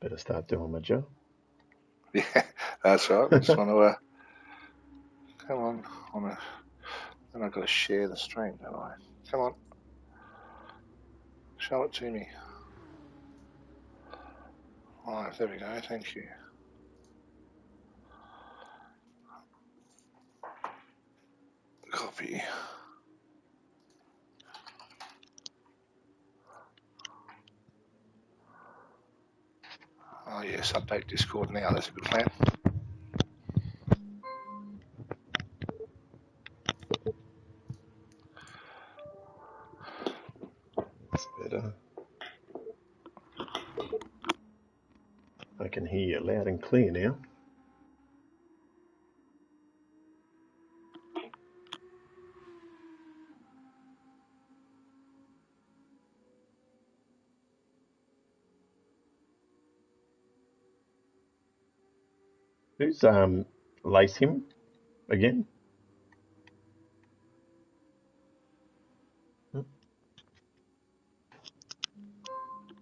Better start doing my job. Yeah, that's right. I just want to come on. Then I've got to share the stream, don't I? Come on, show it to me. All right, there we go. Thank you. Copy. Oh yes, update Discord now. That's a good plan. That's better. I can hear you loud and clear now. Who's lace him again?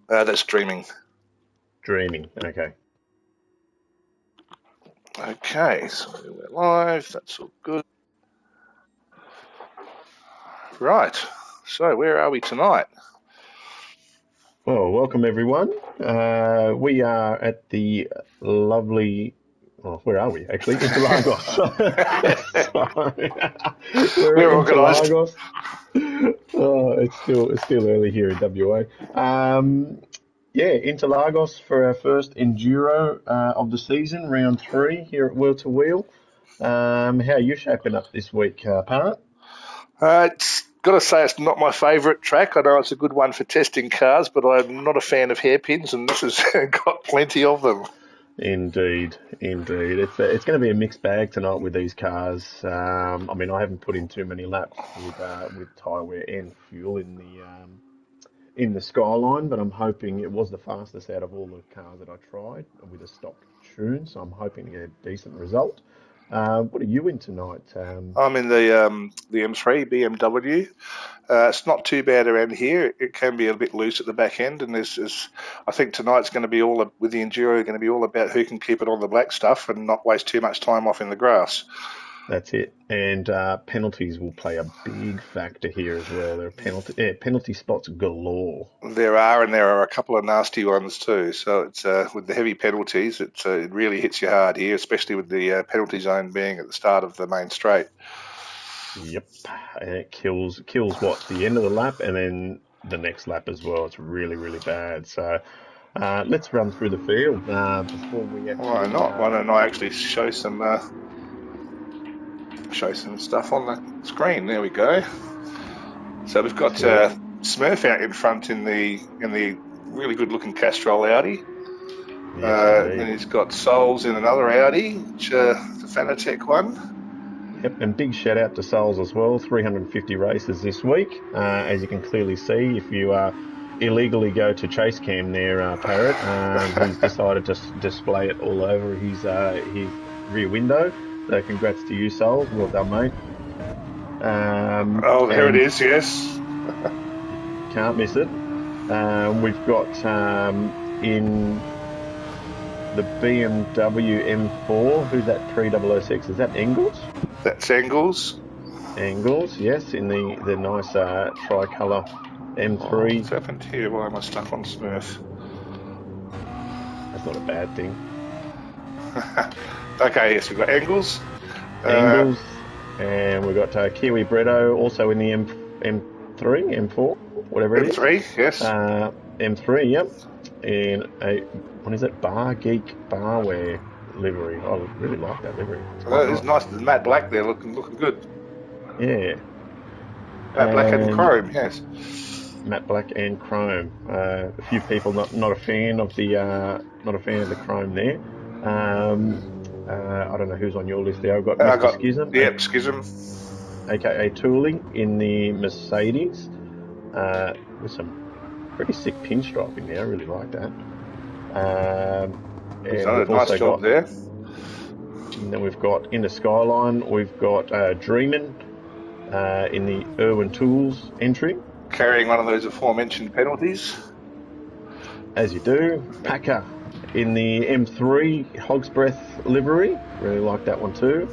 That's streaming. Dreaming. Okay. Okay, so we're live. That's all good. Right. So where are we tonight? Well, welcome everyone. We are at the lovely. Oh, where are we actually? Interlagos. Sorry. We're We're at organised. Interlagos. Oh, it's still early here in WA. Yeah, Interlagos for our first enduro of the season, round 3 here at Wheel to Wheel. How are you shaping up this week, Parrot? It's got to say it's not my favourite track. I know it's a good one for testing cars, but I'm not a fan of hairpins, and this has got plenty of them. Indeed. It's going to be a mixed bag tonight with these cars. I mean, I haven't put in too many laps with tyre wear and fuel in the Skyline, but I'm hoping it was the fastest out of all the cars that I tried with a stock tune, so I'm hoping to get a decent result. What are you in tonight? I'm in the M3 BMW. It's not too bad around here. It can be a bit loose at the back end, and I think tonight's going to be with the Enduro going to be all about who can keep it on the black stuff and not waste too much time off in the grass. That's it. And penalties will play a big factor here as well. There are penalty spots galore. There are, and there are a couple of nasty ones too. So it's with the heavy penalties, it really hits you hard here, especially with the penalty zone being at the start of the main straight. Yep, and it kills what the end of the lap and then the next lap as well. It's really bad. So let's run through the field before we Why actually. not? Why don't I actually show some stuff on the screen? There we go. So we've got Smurf out in front in the really good looking Castrol Audi. Yes, then he's got Souls in another Audi, which the Fanatec one. Yep, and big shout out to Souls as well. 350 races this week. As you can clearly see, if you illegally go to Chase Cam there, Parrot, he's decided to display it all over his rear window. So congrats to you, Souls. Well done, mate. There it is, yes. Can't miss it. We've got in the BMW M4, who's that 3006? Is that Engels? That's Engels. Engels, yes, in the nice tricolour M3. What's happened here? Why am I stuck on Smurf? That's not a bad thing. Okay, yes, we've got Engels. Engels, and we've got Kiwi Bretto also in the M3, M4, whatever it is. M3, yes. M3, yep. In what is it? Bar Geek Barware livery. I really like that livery. It's nice. The matte black there, looking good. Yeah. Matte black and chrome, yes. Matte black and chrome. A few people not a fan of the chrome there. I don't know who's on your list there. I've got Mr. Schism. Yep, Schism. AKA Tooling in the Mercedes with some pretty sick pinstriping there. I really like that. He's done a nice job there. And then we've got in the Skyline, we've got Dreamin in the Irwin Tools entry. Carrying one of those aforementioned penalties. As you do. Packer in the M3 Hog's Breath livery. Really like that one too.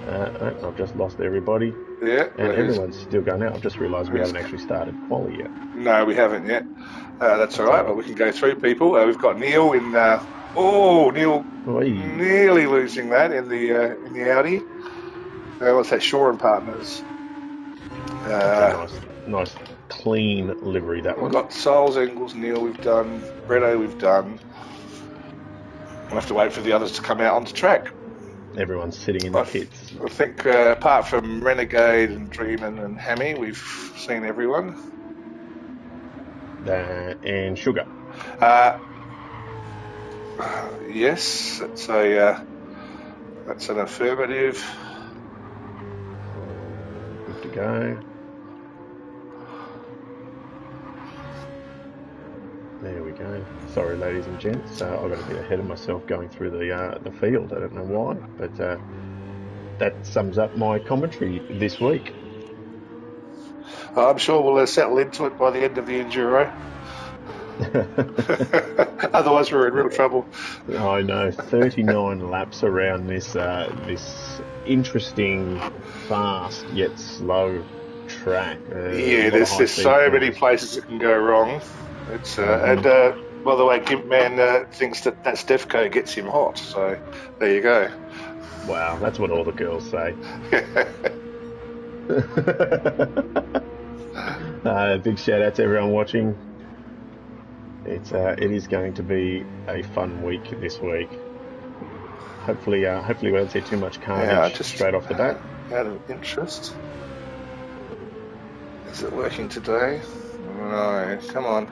I've just lost everybody. Yeah, And everyone's still going out. I've just realised we haven't actually started quali yet. No, we haven't yet. That's all right, but we can go through people. We've got Neil in. Neil nearly losing that in the Audi. What's that? Shore and Partners. That's a nice, clean livery. That We've one. got Souls, Engels, Neil. We've done Bretto. We've done. We'll have to wait for the others to come out onto track. Everyone's sitting in the pits. I think apart from Renegade and Dreamin' and Hammy, we've seen everyone. And Sugar. Yes, that's an affirmative. Good to go. There we go. Sorry, ladies and gents. I've got a bit ahead of myself going through the field. I don't know why, but that sums up my commentary this week. I'm sure we'll settle into it by the end of the Enduro. Otherwise, we're in real trouble. I know. 39 laps around this interesting, fast yet slow track. There's so many places it can go wrong. It's and by the way, Gimp Man thinks that Defco gets him hot. So there you go. Wow, that's what all the girls say. Big shout out to everyone watching. It is going to be a fun week this week. Hopefully we won't see too much carnage straight off the bat. Out of interest, is it working today? No, come on.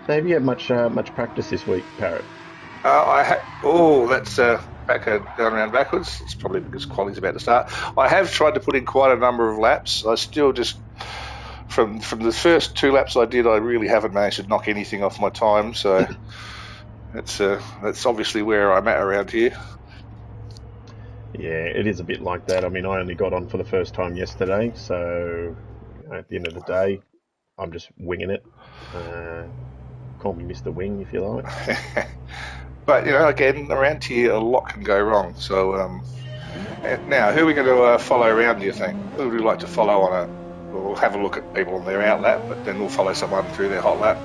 So have you had much practice this week, Parrot? That's going around backwards. It's probably because quality's about to start. I have tried to put in quite a number of laps. I still just from the first 2 laps I did, I really haven't managed to knock anything off my time. So that's obviously where I'm at around here. Yeah, it is a bit like that. I mean, I only got on for the first time yesterday, so at the end of the day, I'm just winging it. Call me Mr. Wing if you like. But again, around here a lot can go wrong. So now, who are we going to follow around? Do you think? Who would we like to follow on it? We'll have a look at people on their out lap, but then we'll follow someone through their hot lap.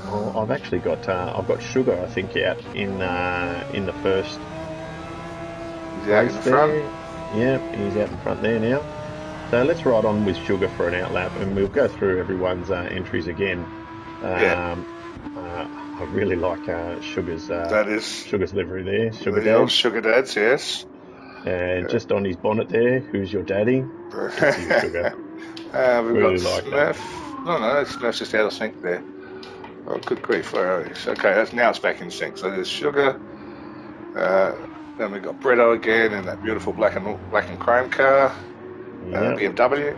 Well, I've actually got Sugar, I think, out in the first. He's out in the front. Yeah, he's out in front there now. So let's ride on with Sugar for an out lap, and we'll go through everyone's entries again. I really like Sugar's livery there. Sugar Dad. Sugar Dads, yes. And just on his bonnet there, who's your daddy? Sugar. We've really got like Smurf. that. No, Smurf's just out of sync there. Oh, good grief. Okay, now it's back in sync. So there's Sugar. Then we've got Bretto again in that beautiful black and chrome car. BMW.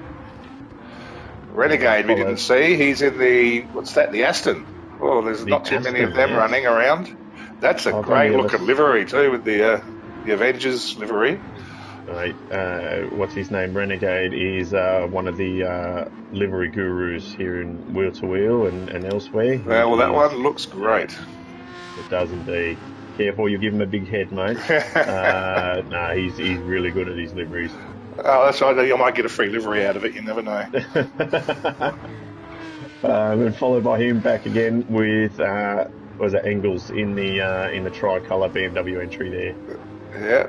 Renegade we didn't see. He's in the Aston. Oh, there's not too many of them running around. That's a great looking livery too, with the Avengers livery. Right. What's his name? Renegade is one of the livery gurus here in Wheel to Wheel and elsewhere. Well, that one looks great. It does indeed. Careful, you give him a big head, mate. He's really good at his liveries. Oh, that's right. I might get a free livery out of it. You never know. And followed by him back again with was it Engels in the tricolour BMW entry there.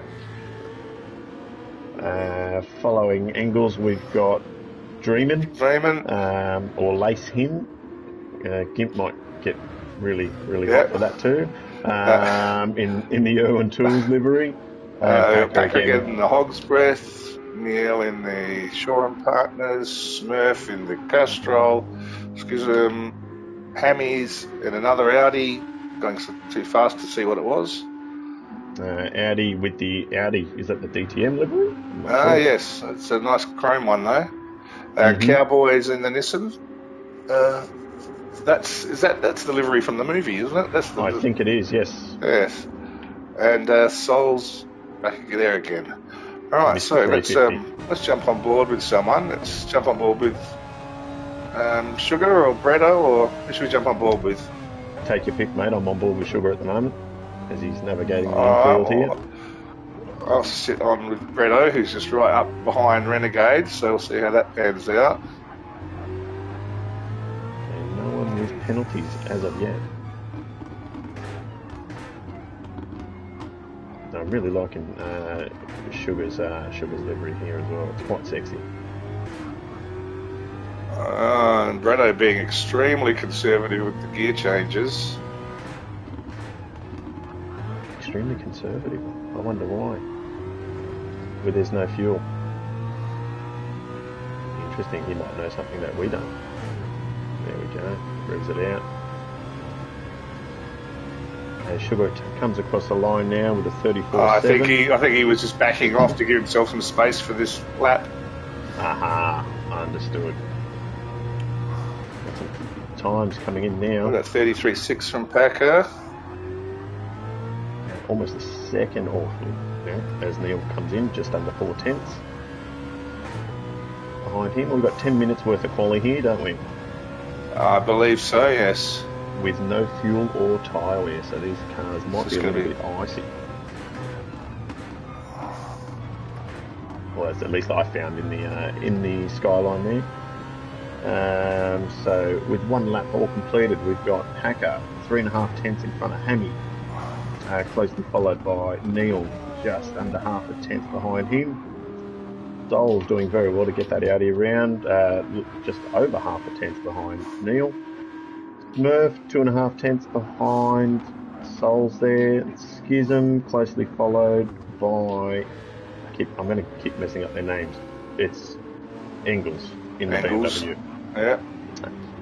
Yeah. Following Engels, we've got Dreamin'. Or Lace Him. Gimp might get really hot for that too. In the Irwin Tools livery. Packer again in the Hog's Breath. Neil in the Shore and Partners. Smurf in the Castrol. Schism. Hammies in another Audi. Going too fast to see what it was. Audi with the Audi. Is that the DTM livery? Yes. It's a nice chrome one though. Cowboys in the Nissan. That's the livery from the movie, isn't it? I think it is, yes. Yes. And Sol's back there again. All right, so let's jump on board with someone. Let's jump on board with Sugar or Bretto, or who should we jump on board with? Take your pick, mate. I'm on board with Sugar at the moment as he's navigating the infield here. I'll sit on with Bretto, who's just right up behind Renegade, so we'll see how that pans out. And no one with penalties as of yet. I'm really liking Sugar's livery here as well. It's quite sexy. And Bretto being extremely conservative with the gear changes. Extremely conservative. I wonder why. Where there's no fuel. Interesting, he might know something that we don't. There we go, brings it out. And Sugar comes across the line now with a 34.7. I think he was just backing off to give himself some space for this lap. Aha, understood. Got some times coming in now. We've got 33.6 from Packer. Almost a second off as Neil comes in, just under 4/10. Behind him, we've got 10 minutes worth of quali here, don't we? I believe so, yes. With no fuel or tyre wear, so these cars might be a little bit icy. Well, that's at least I found in the skyline there. So with one lap all completed, we've got Packer 3.5 tenths in front of Hammy, closely followed by Neil, just under half a tenth behind him. Dole's doing very well to get that Audi around, just over half a tenth behind Neil. Smurf 2.5 tenths behind Souls there. Schism closely followed by, I'm going to keep messing up their names. It's Engels in the BMW. Yeah.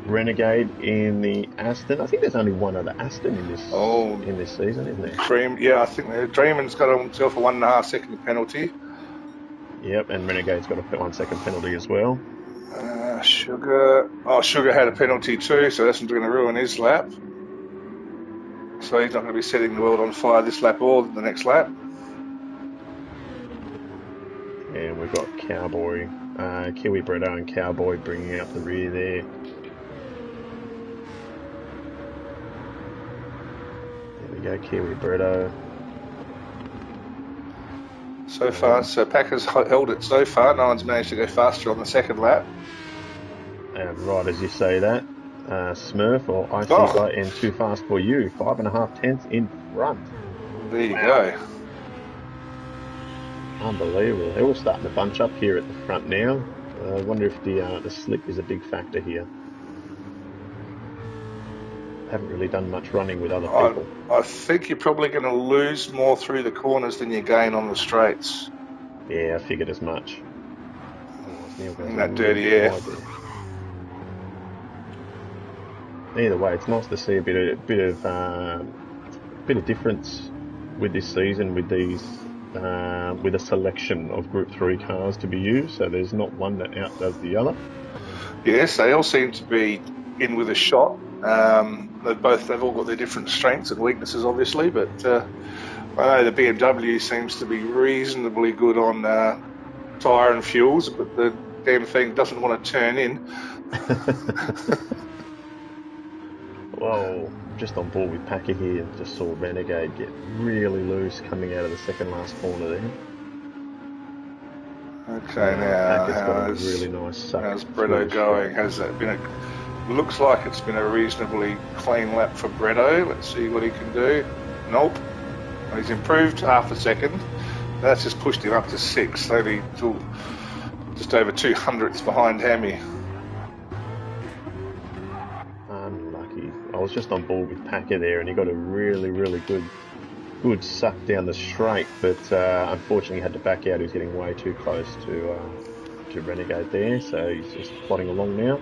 Renegade in the Aston. I think there's only one other Aston in this season, isn't there? I think Dreaman's got himself a 1.5 second penalty. Yep, and Renegade's got a 1 second penalty as well. Sugar had a penalty too, so that's not going to ruin his lap. So he's not going to be setting the world on fire this lap or the next lap. And we've got Cowboy, Kiwi Bretto and Cowboy bringing out the rear there. There we go, Kiwi Bretto. So far, so Packer's held it so far. No one's managed to go faster on the second lap. And right as you say that, Smurf or IC and Too Fast For You, 5.5 tenths in front. There you go. Unbelievable. They're all starting to bunch up here at the front now. I wonder if the slip is a big factor here. Haven't really done much running with other people. I think you're probably going to lose more through the corners than you gain on the straights. Yeah, I figured as much. In that dirty air. Either way, it's nice to see a bit of difference with this season with these with a selection of Group 3 cars to be used. So there's not one that outdoes the other. Yes, they all seem to be in with a shot. They've all got their different strengths and weaknesses, obviously, but I know the BMW seems to be reasonably good on tyre and fuels, but the damn thing doesn't want to turn in. Whoa, just on board with Packer here, just saw Renegade get really loose coming out of the second last corner there. Okay, now Packer's got a really nice suck. How's Bretto going? Has that been looks like it's been a reasonably clean lap for Bretto. Let's see what he can do. Nope. He's improved half a second. That's just pushed him up to 6, only just over 200ths behind Hammy. Unlucky. I was just on board with Packer there, and he got a really, really good suck down the straight, but unfortunately had to back out. He was getting way too close to Renegade there, so he's just plodding along now.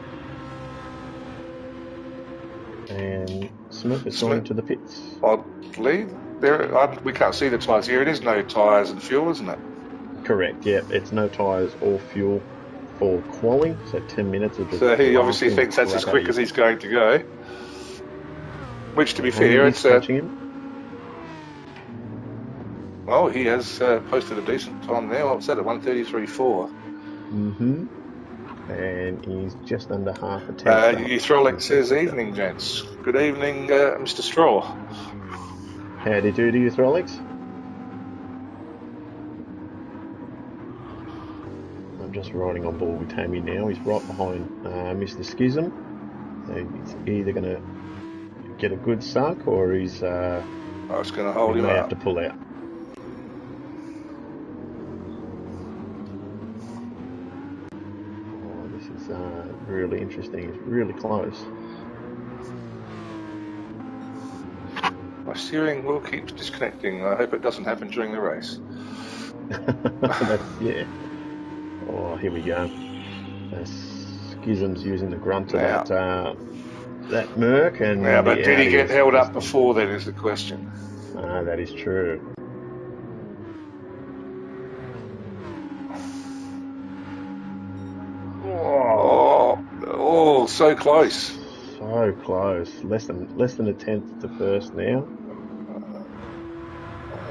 And Smith is going to the pits. Oddly, we can't see the tyres here. It is no tyres and fuel, isn't it? Correct, yeah. It's no tyres or fuel for quali, so 10 minutes of just... So he obviously thinks that's as quick as he's going to go. Which, to be fair, it's... Well, he has posted a decent time there. What was that, at 1:33.4? Mm-hmm. and he's just under half a tenth up in the first Euthrolic says, sector. evening, gents. Good evening, Mr. Straw. Howdy do to you, Throlix. I'm just riding on board with Tammy now. He's right behind Mr. Schism. So he's either going to get a good suck or I was going to hold he him may have up. to pull out. Oh, this is really interesting. It's really close. My steering wheel keeps disconnecting. I hope it doesn't happen during the race. Yeah. Oh, here we go. Schism's using the grunt of Now, that Merc, and but the did he Audi get is held up just before then is the question. that is true. Oh, so close. So close. Less than a tenth to first now.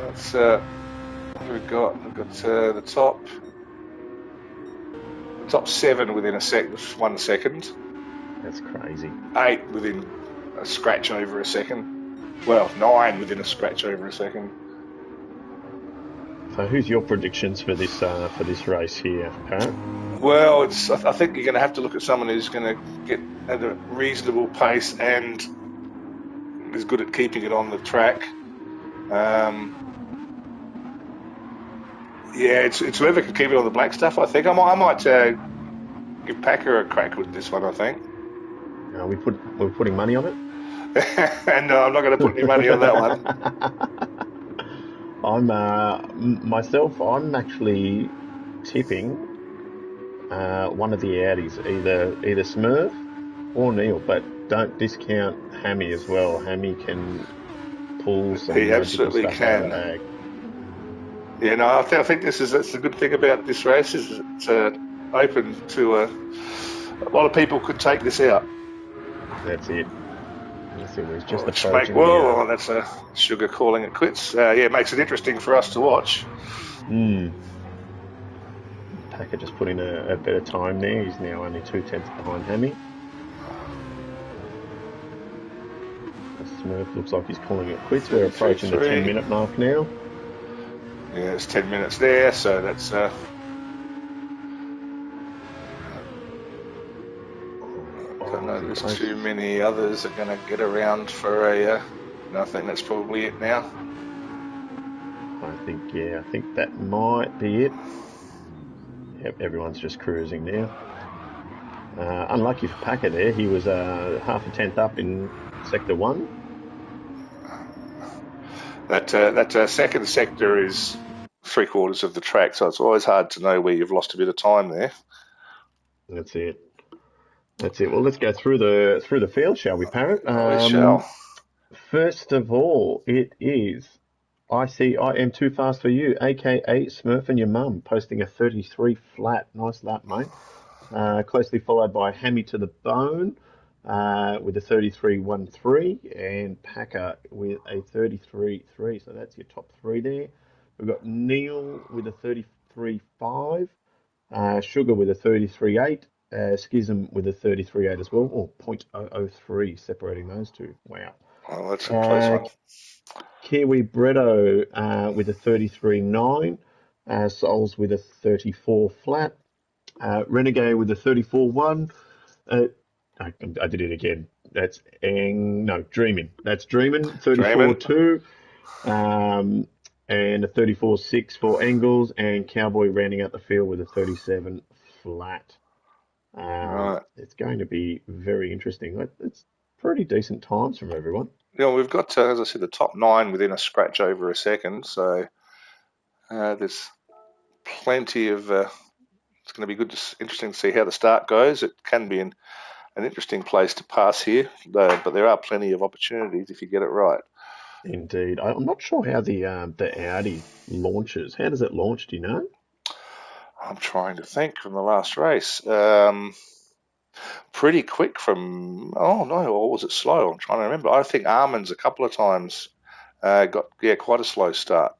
That's what have we got? We've got the top 7 within 1 second. That's crazy. 8 within a scratch over a second. Well, 9 within a scratch over a second. So, who's your predictions for this race here, Parrot? Well, I think you're going to have to look at someone who's going to get at a reasonable pace and is good at keeping it on the track. Yeah, it's whoever can keep it on the black stuff. I think I might give Packer a crack with this one. I think. We're putting money on it. And no, I'm not going to put any money on that one. I'm actually tipping one of the Audis, either Smurf or Neil, but don't discount Hammy as well. Hammy can pull some He magical absolutely stuff out of the can. bag. Yeah, no, I think that's the good thing about this race is it's open to a lot of people could take this out. That's it. Let's see, he's just Which make approaching the. that's a Sugar calling it quits. Yeah, it makes it interesting for us to watch. Packer just put in a better time there. He's now only 2/10 behind Hammy. Smurf looks like he's calling it quits. We're approaching the 10-minute mark now. Yeah, it's 10 minutes there, so that's. I don't know. There's too many others are going to get around for a. I think that's probably it now. I think that might be it. Yep, everyone's just cruising now. Unlucky for Packer there. He was half a tenth up in sector 1. That second sector is 3/4 of the track, so it's always hard to know where you've lost a bit of time there. That's it. Well, let's go through the field, shall we, Parrot? We shall. First of all, it is I see I am too fast for you, aka Smurf and your mum, posting a 33 flat. Nice lap, mate. Closely followed by Hammy to the Bone with a 33.13 and Packer with a 33.3. So that's your top 3 there. We've got Neil with a 33.5, Sugar with a 33.8, Schism with a 33.8 as well, or 0.003 separating those two. Wow. Well, that's a close one. Kiwi Bretto with a 33.9, Souls with a 34 flat, Renegade with a 34.1. I did it again. That's Dreamin'. That's Dreamin', 34.2, and a 34.6 for Engels, and Cowboy rounding out the field with a 37 flat. Right. It's going to be very interesting. It's pretty decent times from everyone. Yeah, we've got, as I said, the top 9 within a scratch over a second, so there's plenty of. It's going to be interesting to see how the start goes. It can be an interesting place to pass here, but there are plenty of opportunities if you get it right. Indeed. I'm not sure how the Audi launches. How does it launch? Do you know? I'm trying to think from the last race. Pretty quick from. Oh no, or was it slow? I'm trying to remember. I think Armand's a couple of times got quite a slow start.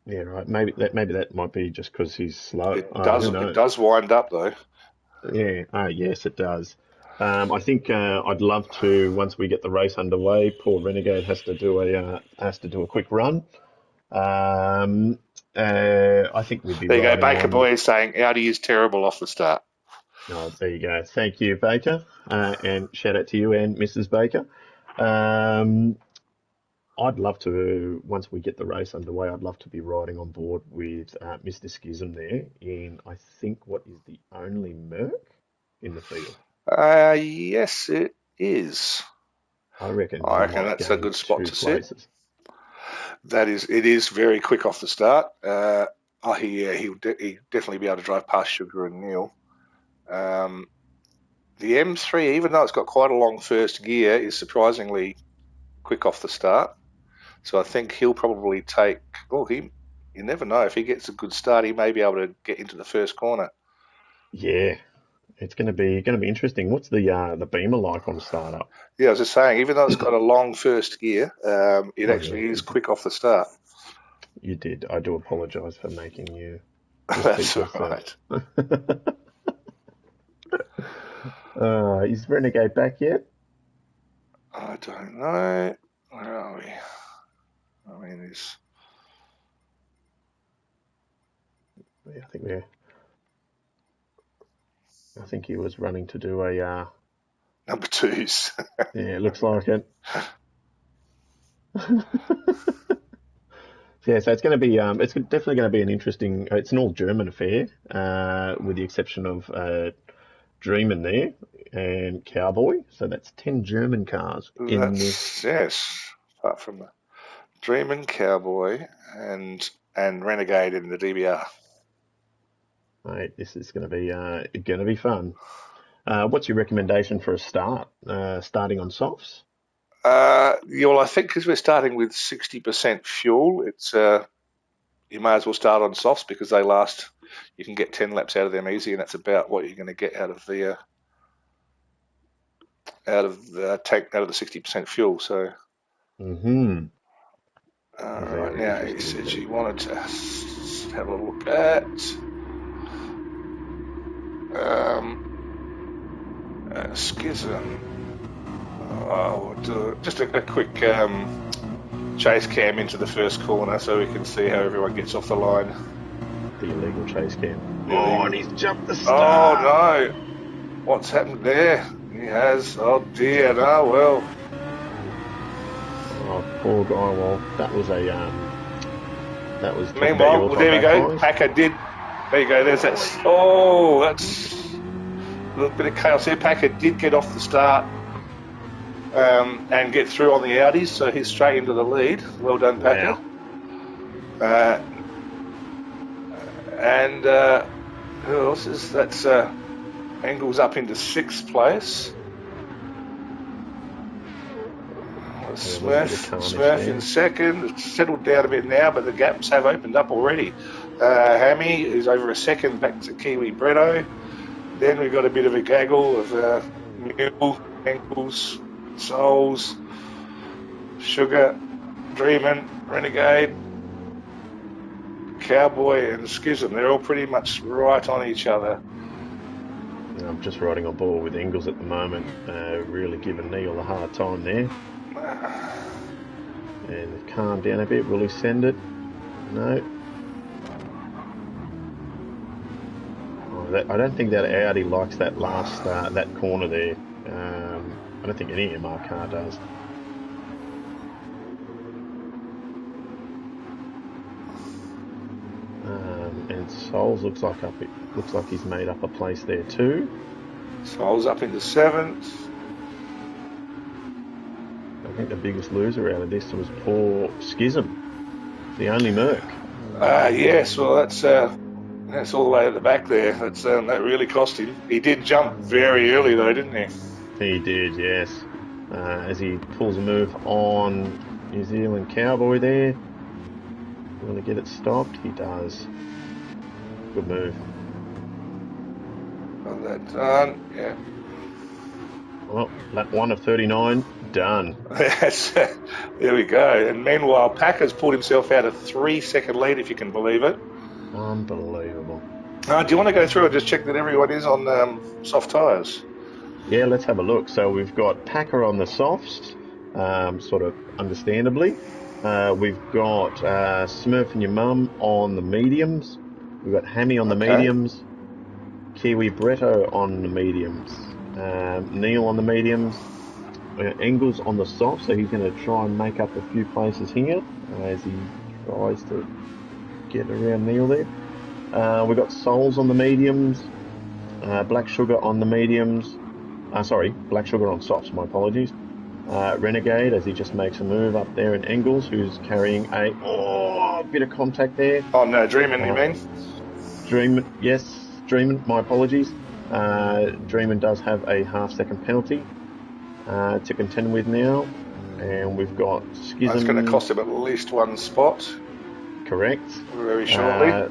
Yeah, right. Maybe that might be just because he's slow. It Who knows? does wind up though. Yeah, yes, it does. I think I'd love to once we get the race underway. Poor Renegade has to do a quick run. Um, I think we'd be There you go. riding Baker on. Boy is saying Audi is terrible off the start. Oh, there you go. Thank you, Baker, and shout out to you and Mrs. Baker. Um, I'd love to once we get the race underway. I'd love to be riding on board with Mr. Schism there in I think what is the only Merc in the field. Yes, it is. I reckon I he reckon might that's a gain good spot two to sit. places. It is very quick off the start. He definitely be able to drive past Sugar and Neil. Um, the M3, even though it's got quite a long first gear, is surprisingly quick off the start. So I think he'll probably take. Oh, you never know if he gets a good start, he may be able to get into the first corner. Yeah, it's gonna be interesting. What's the Beamer like on startup? Yeah, I was just saying, even though it's got a long first gear, it Oh yeah, actually is quick off the start. you did. I do apologise for making you repeat That's all yourself. right. Is Renegade back yet? I don't know. Where are we? I mean, it's Yeah, I think he was running to do a. number twos. Yeah, it looks like it. Yeah, so it's going to be it's definitely going to be an interesting. It's an all German affair, with the exception of Dream in there and Cowboy. So that's 10 German cars in this. That's yes. Apart from the Dreamin' Cowboy and Renegade in the DBR. Mate, this is going to be fun. What's your recommendation for a start? Starting on softs? Yeah, well, I think because we're starting with 60% fuel, it's you may as well start on softs because they last. You can get 10 laps out of them easy, and that's about what you're going to get out of the tank out of the 60% fuel. So Mm-hmm. right Very now, he interesting said she indeed. wanted to have a look at Schism. Oh, we'll do just a quick chase cam into the first corner so we can see how everyone gets off the line. The illegal chase cam. The Oh, and illegal. he's jumped the Oh start. no! What's happened there? He has. Oh dear. No. Well. Oh, poor guy. Well, that was talk about Meanwhile, your well, top there we back go. pies. Packer did. There you go. There's that. Oh, that's a little bit of chaos here. Packer did get off the start and get through on the Audis, so he's straight into the lead. Well done, Packer. Wow. Uh, and who else is that's Engels up into sixth place. Yeah, a little bit of carnage Smurf in there. second. It's settled down a bit now, but the gaps have opened up already. Hammy is over a second back to Kiwi Bretto. Then we've got a bit of a gaggle of Mule, Engels, Souls, Sugar, Dreamin', Renegade, Cowboy, and Schism. They're all pretty much right on each other. I'm just riding on board with Ingles at the moment, really giving Neil a hard time there. And calm down a bit. Will he send it? No. I don't think that Audi likes that last that corner there. I don't think any MR car does. And Souls looks like he's made up a place there too. Souls up into seventh. I think the biggest loser out of this was poor Schism, the only Merc. Yes, well that's all the way at the back there. That really cost him. He did jump very early though, didn't he? He did, yes. As he pulls a move on New Zealand Cowboy there. Will he get it stopped? He does. Good move. Got that done. Yeah. Well, lap 1 of 39, done. There we go. And meanwhile, Packer's pulled himself out a 3-second lead, if you can believe it. Unbelievable. Do you want to go through and just check that everyone is on soft tyres? Yeah, let's have a look. So we've got Packer on the softs, sort of understandably. We've got Smurf and your mum on the mediums. We've got Hammy on the Okay. mediums. Kiwi Bretto on the mediums. Neil on the mediums. Engels on the soft, so he's going to try and make up a few places here as he tries to get around Neil there. We've got Souls on the mediums. Black Sugar on the mediums. Black Sugar on softs, my apologies. Renegade, as he just makes a move up there in Engels, who's carrying a bit of contact there. Oh, no, Dreamin', you mean? Dreamin', my apologies. Dreamin' does have a half-second penalty to contend with now. And we've got Schism. That's going to cost him at least one spot. Correct. Very shortly.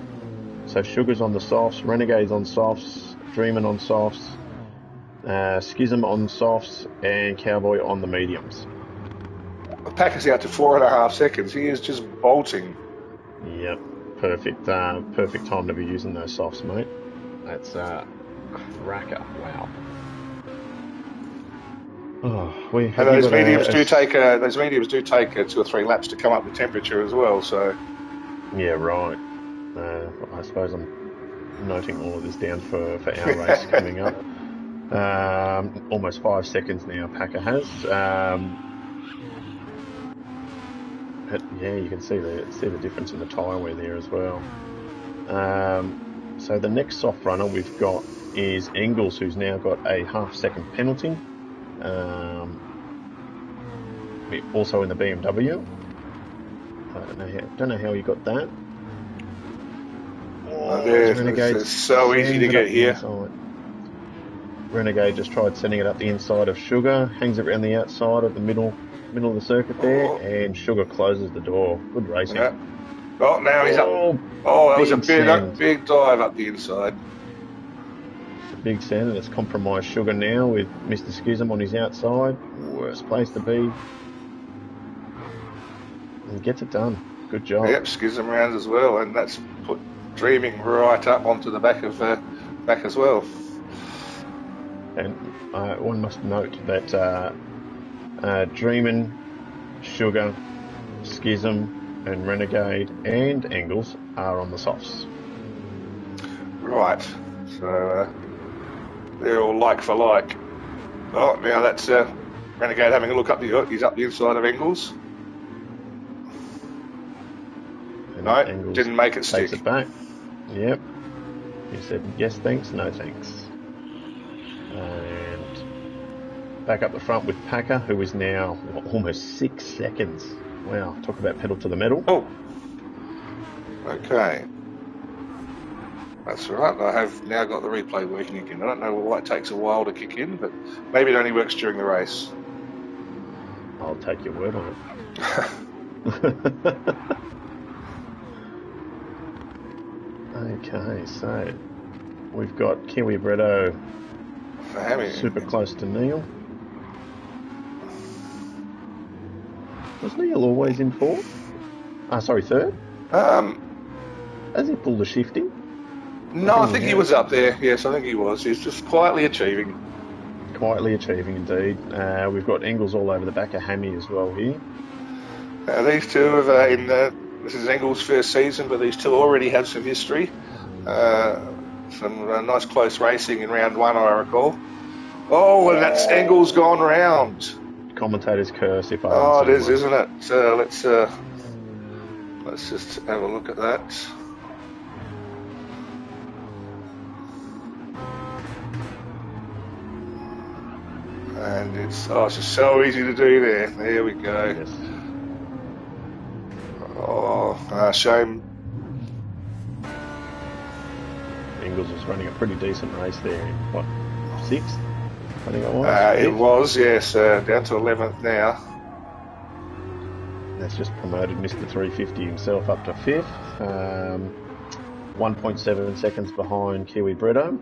So Sugar's on the softs, Renegade's on softs, Dreamin' on softs, Schism on softs, and Cowboy on the mediums. The pack is out to 4.5 seconds. He is just bolting. Yep, perfect. Perfect time to be using those softs, mate. That's cracker. Wow. And those mediums do take 2 or 3 laps to come up with temperature as well. So. Yeah, right. I suppose I'm noting all of this down for our race coming up. Almost 5 seconds now, Packer has. But yeah, you can see the difference in the tyre wear there as well. So the next soft runner we've got is Engels, who's now got a half-second penalty. Also in the BMW. I don't know how he got that. It's so easy to get here. Renegade just tried sending it up the inside of Sugar, hangs it around the outside of the middle of the circuit there, and Sugar closes the door. Good racing. Yeah. Oh, now he's up. Oh, that was a big dive up the inside. It's a big sand, and it's compromised Sugar now with Mr. Schism on his outside. Worst place to be. And gets it done. Good job. Yep, Schism rounds as well, and that's put Dreaming right up onto the back as well. And one must note that Dreamin', Sugar, Schism, and Renegade and Engels are on the softs. Right, so they're all like for like. Oh, now that's Renegade having a look up he's up the inside of Engels. And no, Engels didn't make it stick. Takes it back. Yep. He said yes thanks, no thanks. And back up the front with Packer, who is now almost 6 seconds. Wow, talk about pedal to the metal. Oh, okay. That's right. I have now got the replay working again. I don't know why it takes a while to kick in, but maybe it only works during the race. I'll take your word on it. Okay, so we've got Kiwi Bretto super close to Neil. Was Neil always in fourth? Third? Has he pulled a shifty? No, I think he was up there. Yes, I think he was. He's just quietly achieving. Quietly achieving, indeed. We've got Engels all over the back of Hammy as well here. These two have this is Engels' first season, but these two already have some history. Some nice close racing in round 1, I recall. Oh, and that's Engels gone round. Commentator's curse, if I. Oh, it is, isn't it? So let's just have a look at that. And it's just so easy to do there. There we go. Yes. Oh, shame. Engels was running a pretty decent race there. What, 6th? I think it was. It was, yes. Down to 11th now. That's just promoted Mr. 350 himself up to 5th. 1.7 seconds behind Kiwi Bretto.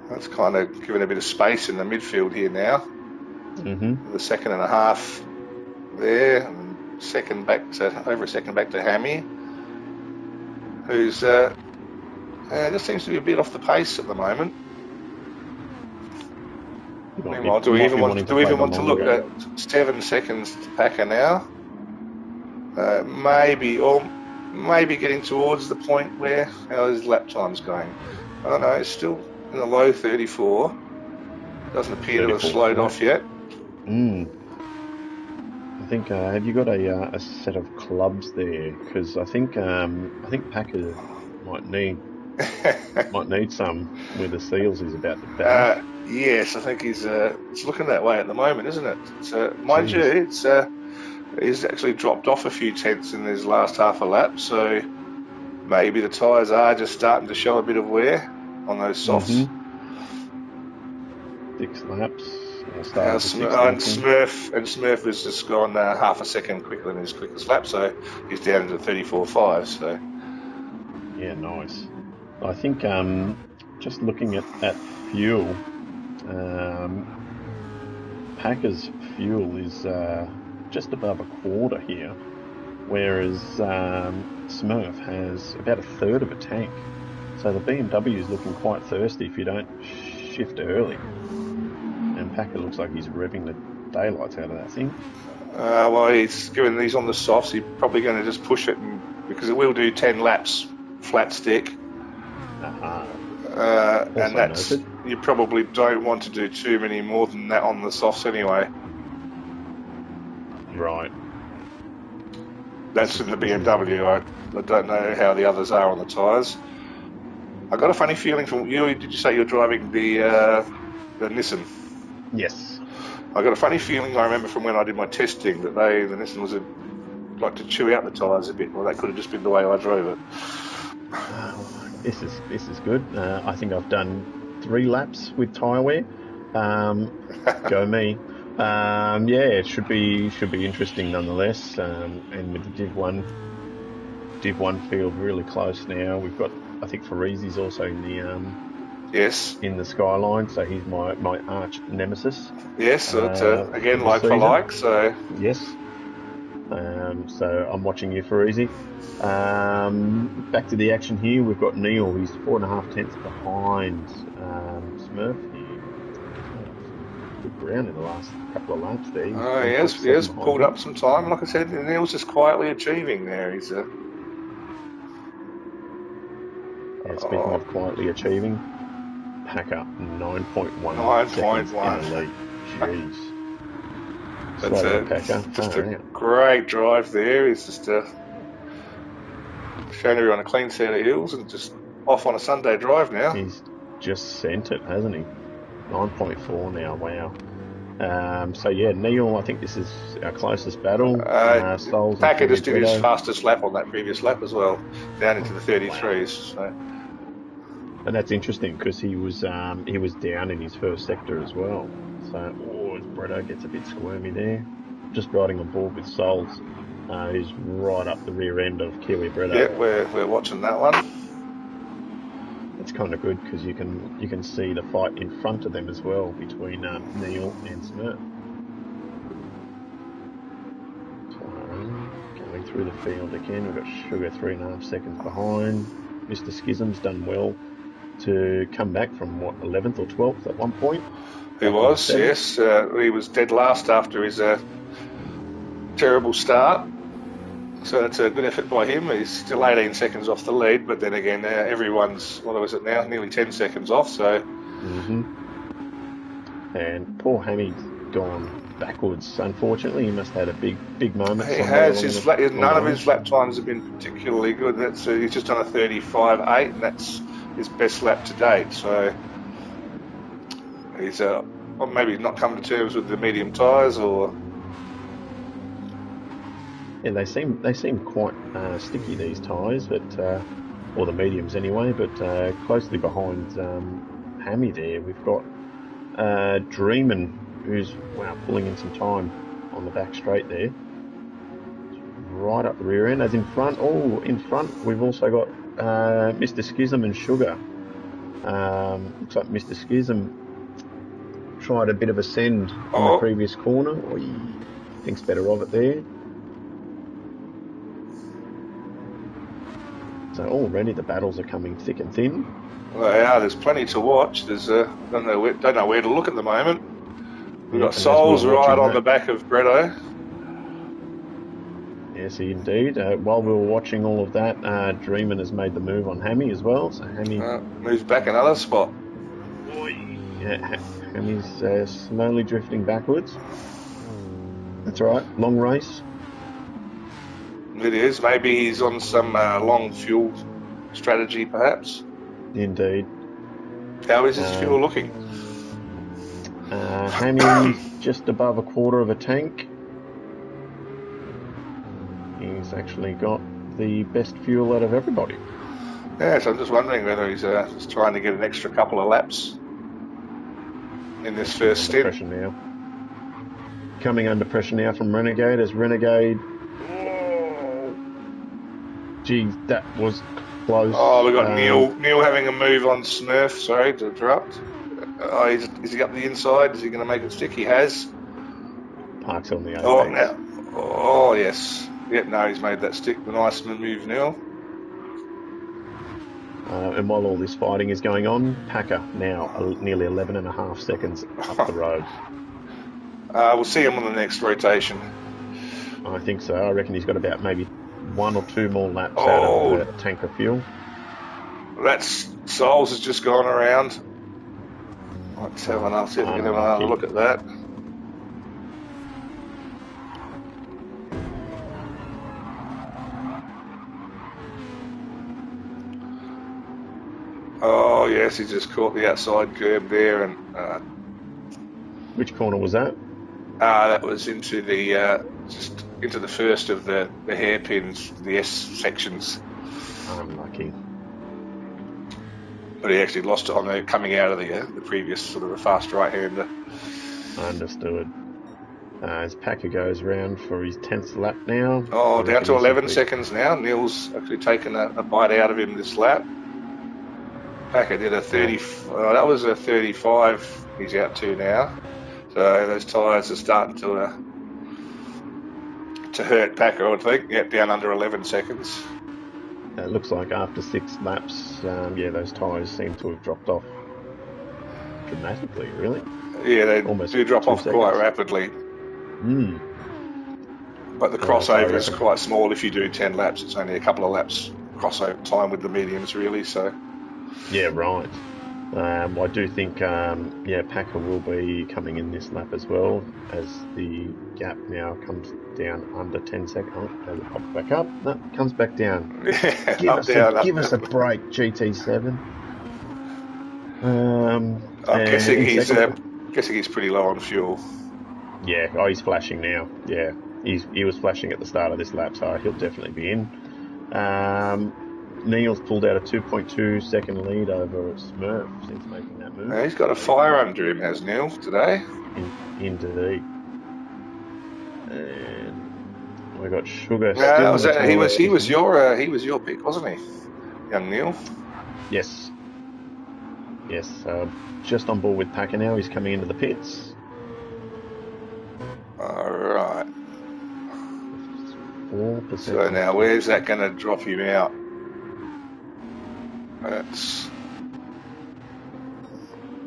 That's kind of given a bit of space in the midfield here now. Mm-hmm. The 2.5 there, and over a second back to Hammy, who's Just seems to be a bit off the pace at the moment. Meanwhile, You might be wanting to do we play even the want to longer look at game. 7 seconds to Packer now? Maybe getting towards the point where how his lap time's going. I don't know. It's still in the low 34. Doesn't appear to have 34 slowed flat. off yet. I think have you got a set of clubs there? Because I think Packer might need some where the seals is about to bash. Yes, I think it's looking that way at the moment, isn't it? Mind you, Jeez. he's actually dropped off a few tenths in his last half a lap, so maybe the tyres are just starting to show a bit of wear on those softs. 6 laps. Start of the sixth And entry. Smurf has just gone half a second quicker than his quickest lap, so he's down to 34.5. So Yeah, nice. I think just looking at fuel, um, Packer's fuel is just above a quarter here, whereas Smurf has about a third of a tank. So the BMW is looking quite thirsty if you don't shift early. And Packer looks like he's revving the daylights out of that thing. well, given he's on the softs, he's probably going to just push it, because it will do 10 laps flat stick. Aha. And Also noted. you probably don't want to do too many more than that on the softs anyway. Right. That's in the BMW. I don't know how the others are on the tyres. I got a funny feeling from you. Did you say you're driving the Nissan? Yes. I got a funny feeling. I remember from when I did my testing that the Nissan was like to chew out the tyres a bit. Well, that could have just been the way I drove it. This is good. I think I've done 3 laps with tyre wear. Go me. Yeah, it should be interesting nonetheless. And with the Div 1 field really close now. We've got, I think Farizi's also in the Yes. in the skyline, so he's my arch nemesis. Yes. So it's again for like for season. like. So yes. So I'm watching you, Farizi. Back to the action here. We've got Neil. He's 4.5 tenths behind Smurf here. Good ground in the last couple of laps there. He has pulled up some time. Like I said, Neil's just quietly achieving there. Speaking of quietly achieving, Packer 9.1 seconds in the lead. Jeez. Slow Packer. Just a great drive there. He's just showing everyone a clean set of hills and just off on a Sunday drive now. He's just sent it, hasn't he? 9.4 now. Wow. So yeah, Neil, I think this is our closest battle. Packer just did his fastest lap on that previous lap as well, down into the 33s. Wow. So. And that's interesting because he was down in his first sector as well. So Bretto gets a bit squirmy there. Just riding on board with Souls, who's right up the rear end of Kiwi Bretto. Yeah, we're watching that one. It's kind of good because you can see the fight in front of them as well between Neil and Smurf. So, going through the field again, we've got Sugar 3.5 seconds behind. Mr. Schism's done well to come back from 11th or 12th at one point. He was, yes. He was dead last after his terrible start. So that's a good effort by him. He's still 18 seconds off the lead, but then again, everyone's, what is it now? Nearly 10 seconds off. So. And poor Hammy's gone backwards. Unfortunately, he must have had a big moment. He has. None of his lap times have been particularly good. He's just on a 35.8, and that's his best lap to date. So he's maybe not come to terms with the medium tyres, or. Yeah, they seem quite sticky, these tyres, but or the mediums anyway. But closely behind Hammy there, we've got Dreamin, who's pulling in some time on the back straight there, right up the rear end. As in front, in front we've also got Mr. Schism and Sugar. Looks like Mr. Schism tried a bit of a send in the previous corner. He thinks better of it there. So already the battles are coming thick and thin. Well, yeah, there's plenty to watch. There's don't know where to look at the moment. We've got Yep, and as we were Souls right watching on the that, back of Bretto. yes, indeed. While we were watching all of that, Dreamin has made the move on Hammy as well. So Hammy, Moves back another spot. yeah, Hammy's slowly drifting backwards. That's all right. Long race. It is. Maybe he's on some long fuel strategy, perhaps. Indeed. How is his fuel looking? Hammy's just above a quarter of a tank. He's actually got the best fuel out of everybody. Yes, I'm just wondering whether he's just trying to get an extra couple of laps in this first stint. Pressure now. Coming under pressure now from Renegade as Renegade. Oh, geez, that was close. Oh, we've got Neil having a move on Smurf. Sorry to interrupt. Is he up the inside? Is he going to make it stick? He has. Parks on the apex. Oh, now. Oh, yes. Yep, no, he's made that stick. The nice move, Neil. And while all this fighting is going on, Packer now nearly 11.5 seconds up the road. We'll see him on the next rotation. I think so. I reckon he's got about maybe 1 or 2 more laps out of the tank of fuel. That's Souls has just gone around. Let's have another look at that. Oh yes, he just caught the outside curb there, and which corner was that? That was into the just into the first of the hairpins, the S sections. Unlucky. But he actually lost it on the coming out of the previous sort of a fast right-hander. Understood. As Packer goes round for his 10th lap now. Oh, down to 11 seconds now. Neil's actually taken a bite out of him this lap. Packer did a 30. That was a 35. He's out to now. So those tyres are starting to hurt Packer, I would think. Yep, down under 11 seconds. It looks like after 6 laps, those tyres seem to have dropped off dramatically, really. Yeah, they do drop off quite rapidly. But the crossover is quite small if you do 10 laps. It's only a couple of laps crossover time with the mediums, really. So. Yeah, right. I do think, Packer will be coming in this lap as well, as the gap now comes down under 10 seconds. Oh, does it pop back up? No, it comes back down. Give us a break, GT7. I'm guessing he's pretty low on fuel. Yeah, he's flashing now. Yeah, he was flashing at the start of this lap, so he'll definitely be in. Neil's pulled out a 2.2 second lead over Smurf since making that move. He's got a fire under him, has Neil, today? Indeed. And we got Sugar. He was your pick, wasn't he, young Neil? Yes. Just on board with Packer now. He's coming into the pits. All right. 4%. So now, where's that going to drop him out? That's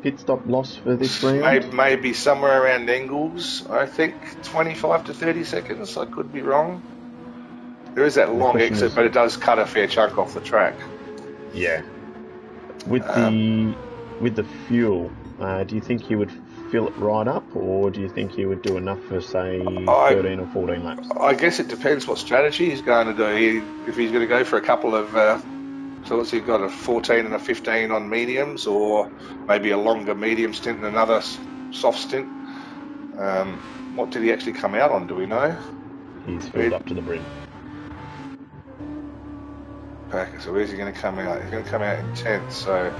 pit stop loss for this round. Maybe somewhere around Engels. I think 25 to 30 seconds. I could be wrong. There is that long exit, but it does cut a fair chunk off the track. Yeah. With the fuel, do you think he would fill it right up, or do you think he would do enough for, say, 13 or 14 laps? I guess it depends what strategy he's going to do. If he's going to go for a couple of so let's see, you've got a 14 and a 15 on mediums, or maybe a longer medium stint and another soft stint. What did he actually come out on, do we know? He's filled up to the brim. Packer, so where's he going to come out? He's going to come out in 10th, so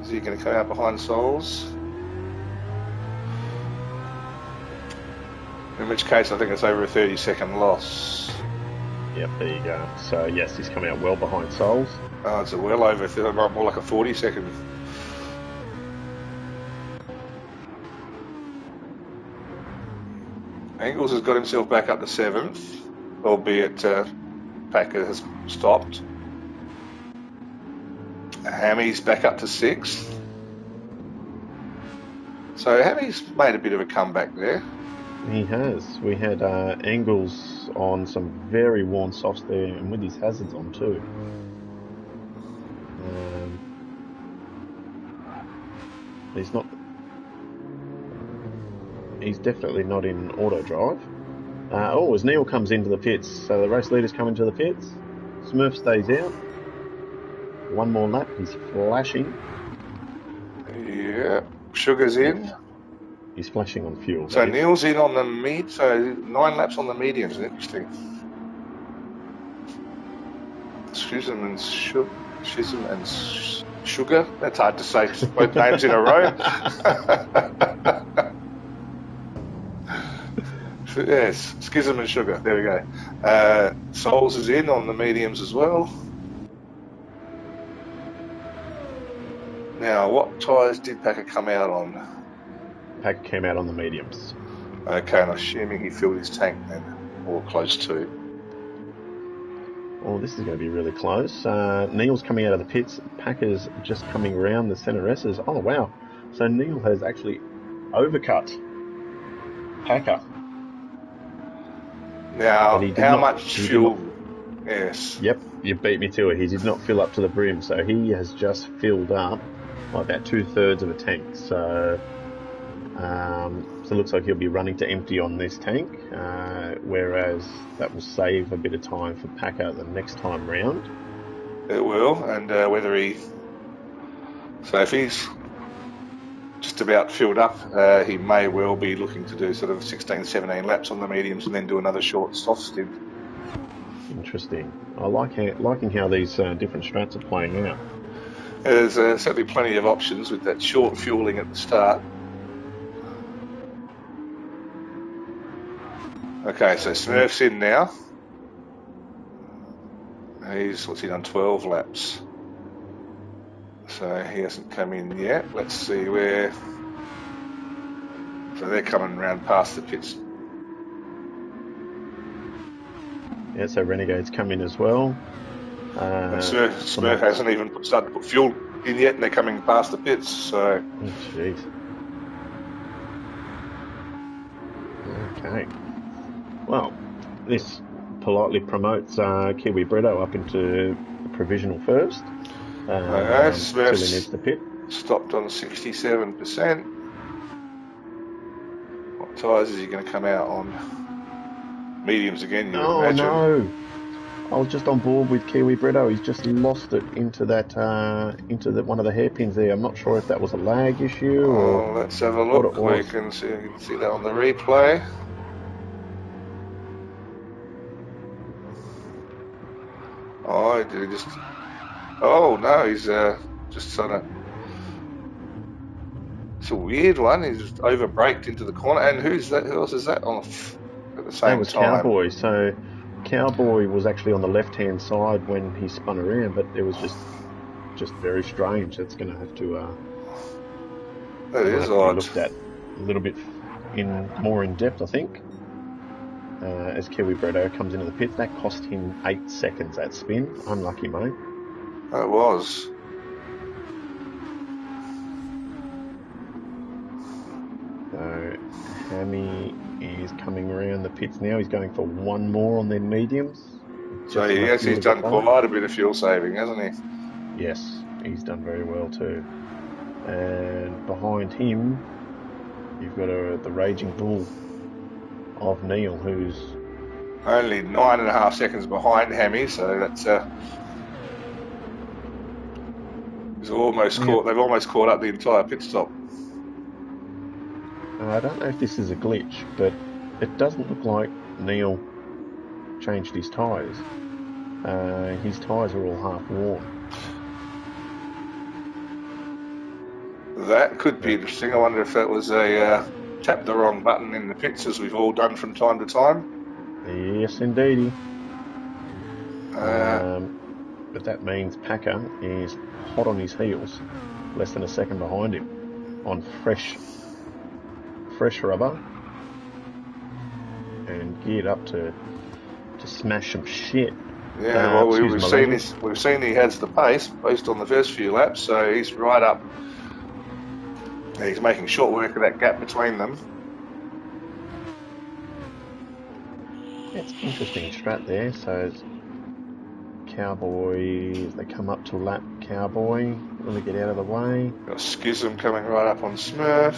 is he going to come out behind Souls? In which case, I think it's over a 30-second loss. Yep, there you go. So, yes, he's coming out well behind Souls. Oh, it's well over, more like a 40-second. Engels has got himself back up to 7th, albeit Packer has stopped. Hammy's back up to 6th. So Hammy's made a bit of a comeback there. He has. We had angles on some very worn softs there, and with his hazards on too. He's not. He's definitely not in auto drive. As Neil comes into the pits, so the race leaders come into the pits. Smurf stays out. One more lap. He's flashing. Yeah, Sugar's in. He's flashing on fuel. So Neil's in on the mid. So 9 laps on the mediums. Interesting. Schism and Sugar. That's hard to say. Both names in a row. Yes, Schism and Sugar. There we go. Souls is in on the mediums as well. Now, what tyres did Packer come out on? Packer came out on the mediums. Okay, and I'm assuming he filled his tank then, or close to. Oh, this is going to be really close. Neil's coming out of the pits. Packer's just coming around the centre S's. Oh, wow. So Neil has actually overcut Packer. Now, how much fuel? Yes. Yep, you beat me to it. He did not fill up to the brim, so he has just filled up about 2/3 of a tank. So, it looks like he'll be running to empty on this tank, whereas that will save a bit of time for Packer the next time round. It will, and whether he... So if he's just about filled up, he may well be looking to do sort of 16, 17 laps on the mediums and then do another short soft stint. Interesting. I liking how these different strats are playing out. There's certainly plenty of options with that short fueling at the start. Okay, so Smurf's in now. What's he done? 12 laps. So he hasn't come in yet. Let's see where. So they're coming around past the pits. Yeah, so Renegade's come in as well. Smurf hasn't even started to put fuel in yet, and they're coming past the pits. So. Oh, jeez. Okay. Well, this politely promotes Kiwi Bretto up into provisional first. Smurf's needs the pit. Stopped on 67%. What tyres is he going to come out on? Mediums again, you would imagine. No! I was just on board with Kiwi Bretto. He's just lost it into that one of the hairpins there. I'm not sure if that was a lag issue or. Let's have a look. You can see that on the replay. Oh, did he just... Oh, no, he's just sort of... It's a weird one. He's just over-braked into the corner. And who's that? Who else is that on at the same time? That was Cowboy. So Cowboy was actually on the left-hand side when he spun around, but it was just very strange. That's going to have to... that is odd. Looked at a little bit more in depth, I think. As Kiwi Bretto comes into the pit, that cost him 8 seconds, that spin. Unlucky, mate. It was. So Hammy is coming around the pits now. He's going for one more on their mediums. So he's done quite a bit of fuel saving, hasn't he? Yes, he's done very well too. And behind him, you've got the Raging Bull of Neil, who's only 9.5 seconds behind Hammy, so that's he's almost caught. They've almost caught up the entire pit stop. I don't know if this is a glitch, but it doesn't look like Neil changed his tyres. His tyres are all half worn. That could be interesting. I wonder if that was a tap the wrong button in the pits, as we've all done from time to time. Yes, indeedy. But that means Packer is hot on his heels, less than a second behind him, on fresh rubber, and geared up to smash some shit. Yeah, well, Excuse we've my seen language. this. We've seen he has the pace based on the first few laps, so he's right up. He's making short work of that gap between them. It's interesting strat there. So Cowboy, they come up to lap Cowboy. Will he get out of the way? Got Schism coming right up on Smurf.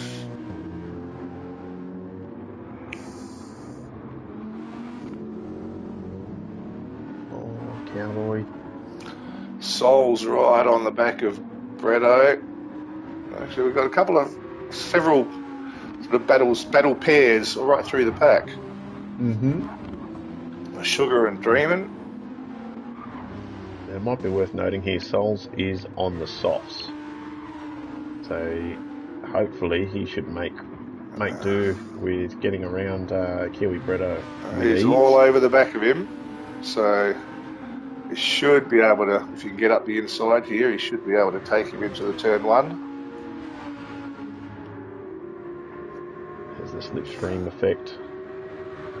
Oh, Cowboy. Soul's right on the back of Bretto. Actually, we've got a couple of several sort of battle pairs right through the pack. Sugar and Dreamin'. It might be worth noting here, Souls is on the softs. So hopefully he should make do with getting around Kiwi Bretto. He's all over the back of him. So he should be able to, if you can get up the inside here, he should be able to take him into the turn one. There's the slipstream effect.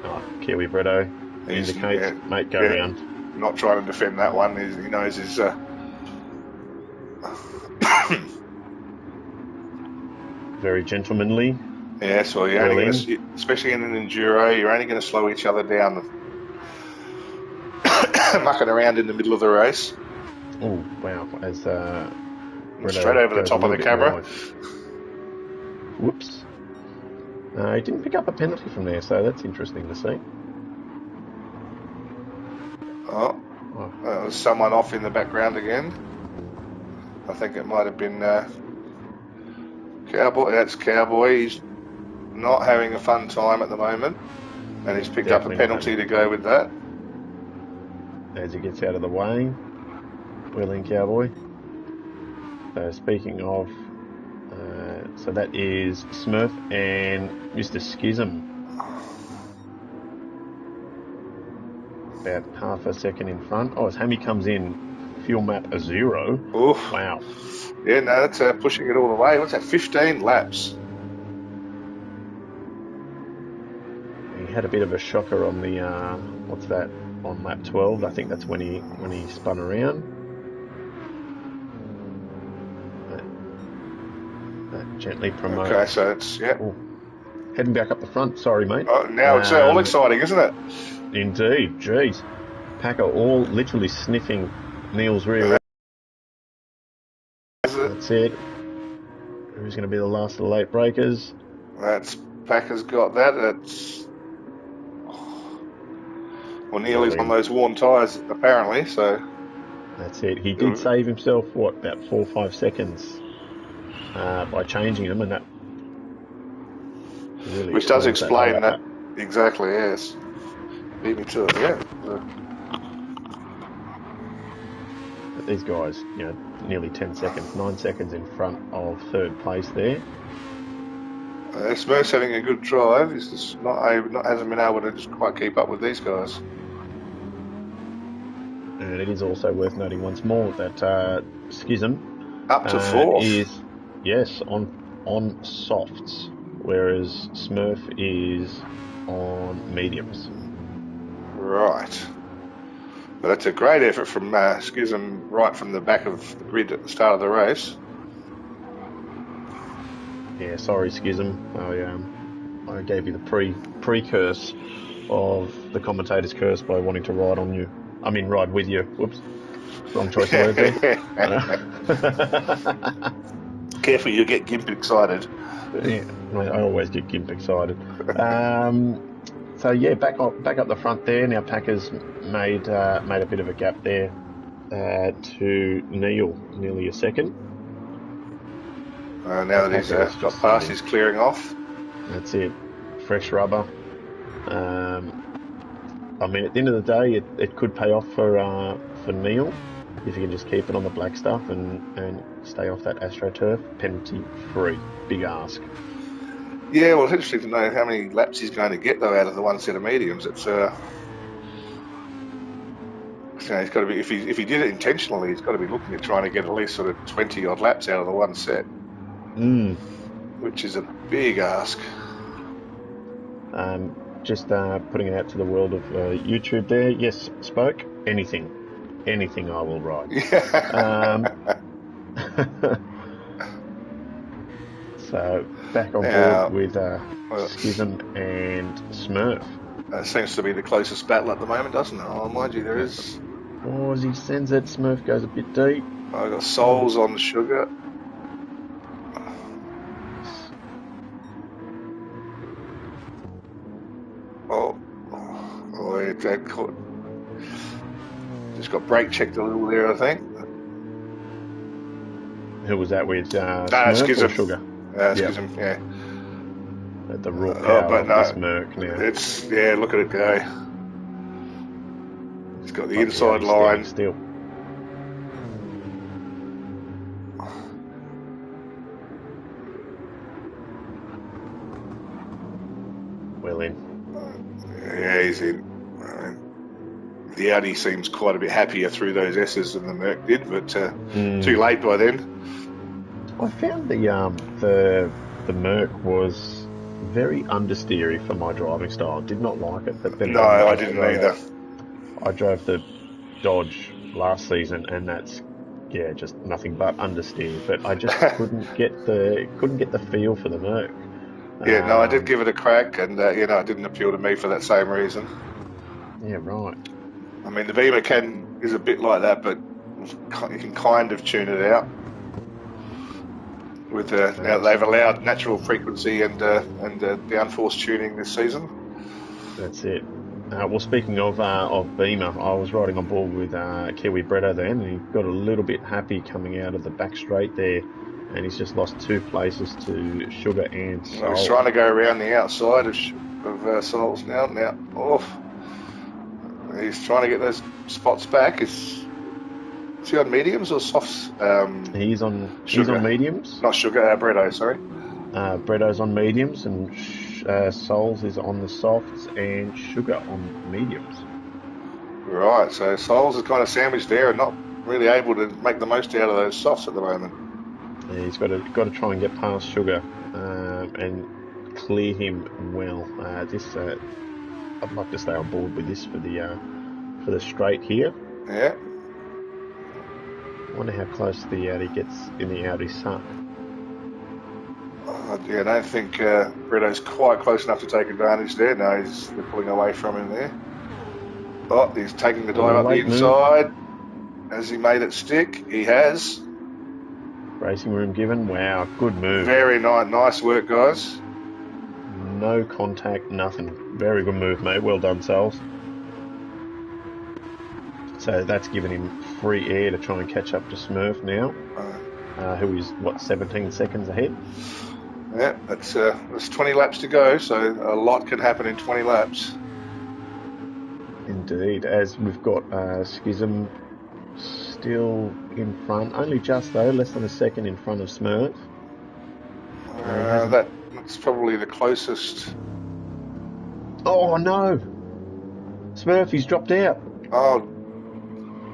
Oh, Kiwi Bretto indicates, mate, go round. Not trying to defend that one. He knows his. Very gentlemanly. Yes, well, you're only gonna, especially in an enduro, you're only going to slow each other down. Mucking around in the middle of the race. Oh wow! As straight over the top of the camera. Whoops! He didn't pick up a penalty from there, so that's interesting to see. Oh, there's someone off in the background again. I think it might have been Cowboy. That's Cowboy. He's not having a fun time at the moment, and he's picked up a penalty to go with that. As he gets out of the way, Wheeling Cowboy. So speaking of, so that is Smurf and Mr. Schism. About half a second in front. Oh, as Hammy comes in, fuel map a 0. Oof. Wow. Yeah, no, that's pushing it all the way. What's that, 15 laps? He had a bit of a shocker on the, what's that, on lap 12. I think that's when he spun around. That gently promotes. Okay, so it's, yeah. Ooh. Heading back up the front. Sorry, mate. Oh, now it's all exciting, isn't it? Indeed. Jeez. Packer all literally sniffing Neil's rear. That's it. Who's going to be the last of the late breakers? Packer's got that. It's well, Neil is on those worn tyres apparently. So that's it. He did save himself about 4 or 5 seconds by changing them, and that really which does explain that exactly. Yes, beat me to it. Yeah. But these guys, nearly 10 seconds, 9 seconds in front of third place there. Smurf's having a good drive. He's just hasn't been able to just quite keep up with these guys. And it is also worth noting once more that Schism up to fourth is on softs, whereas Smurf is on mediums. Right. But that's a great effort from Schism right from the back of the grid at the start of the race. Yeah, sorry, Schism. I gave you the pre-curse of the commentator's curse by wanting to ride on you. I mean, ride with you. Whoops. Wrong choice of words there. Careful, you get Gimp excited. Yeah, I always get Gimp excited. So yeah, back up the front there. Now Packers made a bit of a gap there to Neil, nearly a second. Now that he's got past, he's clearing off. That's it. Fresh rubber. I mean, at the end of the day, it could pay off for Neil if you can just keep it on the black stuff and stay off that AstroTurf penalty free. Big ask. Yeah, well, it's interesting to know how many laps he's going to get though out of the one set of mediums. It's he's got to be if he did it intentionally, he's got to be looking at trying to get at least sort of 20 odd laps out of the one set, which is a big ask. Just putting it out to the world of YouTube there. Yes, Spoke. anything I will ride. Yeah. So back on board Now, with well, Schism and Smurf. that seems to be the closest battle at the moment, doesn't it? Oh, mind you, there is. Oh, as he sends it, Smurf goes a bit deep. I got Souls on Sugar. Oh, that caught. Just got brake checked a little there, I think. Who was that with? Ah, Smurf or Schism. Sugar? Yep. Schism, yeah. At the raw Oh, power but of no, this Merc now. yeah, look at it go. It's got the inside he's line. standing still. Well in. Yeah, he's in. The Audi seems quite a bit happier through those S's than the Merc did, but too late by then. I found the Merc was very understeery for my driving style. Did not like it, but then No, again, I didn't either. I drove the Dodge last season, and that's just nothing but understeer. But I just couldn't get the feel for the Merc. Yeah, no, I did give it a crack, and it didn't appeal to me for that same reason. Yeah, right. I mean, the Beamer is a bit like that, but you can kind of tune it out. With now they've allowed natural frequency and downforce tuning this season. That's it. Well, speaking of Beamer, I was riding on board with Kiwi Bretto then, and he got a little bit happy coming out of the back straight there, and he's just lost 2 places to Sugar and Soul. He's trying to go around the outside of Souls now. Now, he's trying to get those spots back. Is he on mediums or softs? He's on mediums. Not Sugar, Bretto, sorry. Bretto's on mediums, and Souls is on the softs, and Sugar on mediums. Right, so Souls is kind of sandwiched there and not really able to make the most out of those softs at the moment. Yeah, he's got to try and get past Sugar and clear him well. I'd like to stay on board with this for the straight here. Yeah. I wonder how close the Audi gets in the Audi suck. I don't think Bretto's quite close enough to take advantage there. No, they're pulling away from him there. Oh, he's taking the dive up the inside. Has he made it stick? He has. Racing room given. Wow, good move. Very nice work, guys. No contact, nothing. Very good move, mate. Well done, Souls. So that's given him free air to try and catch up to Smurf now, who is, 17 seconds ahead? Yeah, there's 20 laps to go, so a lot can happen in 20 laps. Indeed, as we've got Schism still in front, only just though, less than a second in front of Smurf. That's probably the closest. Oh no! Smurf, he's dropped out. Oh,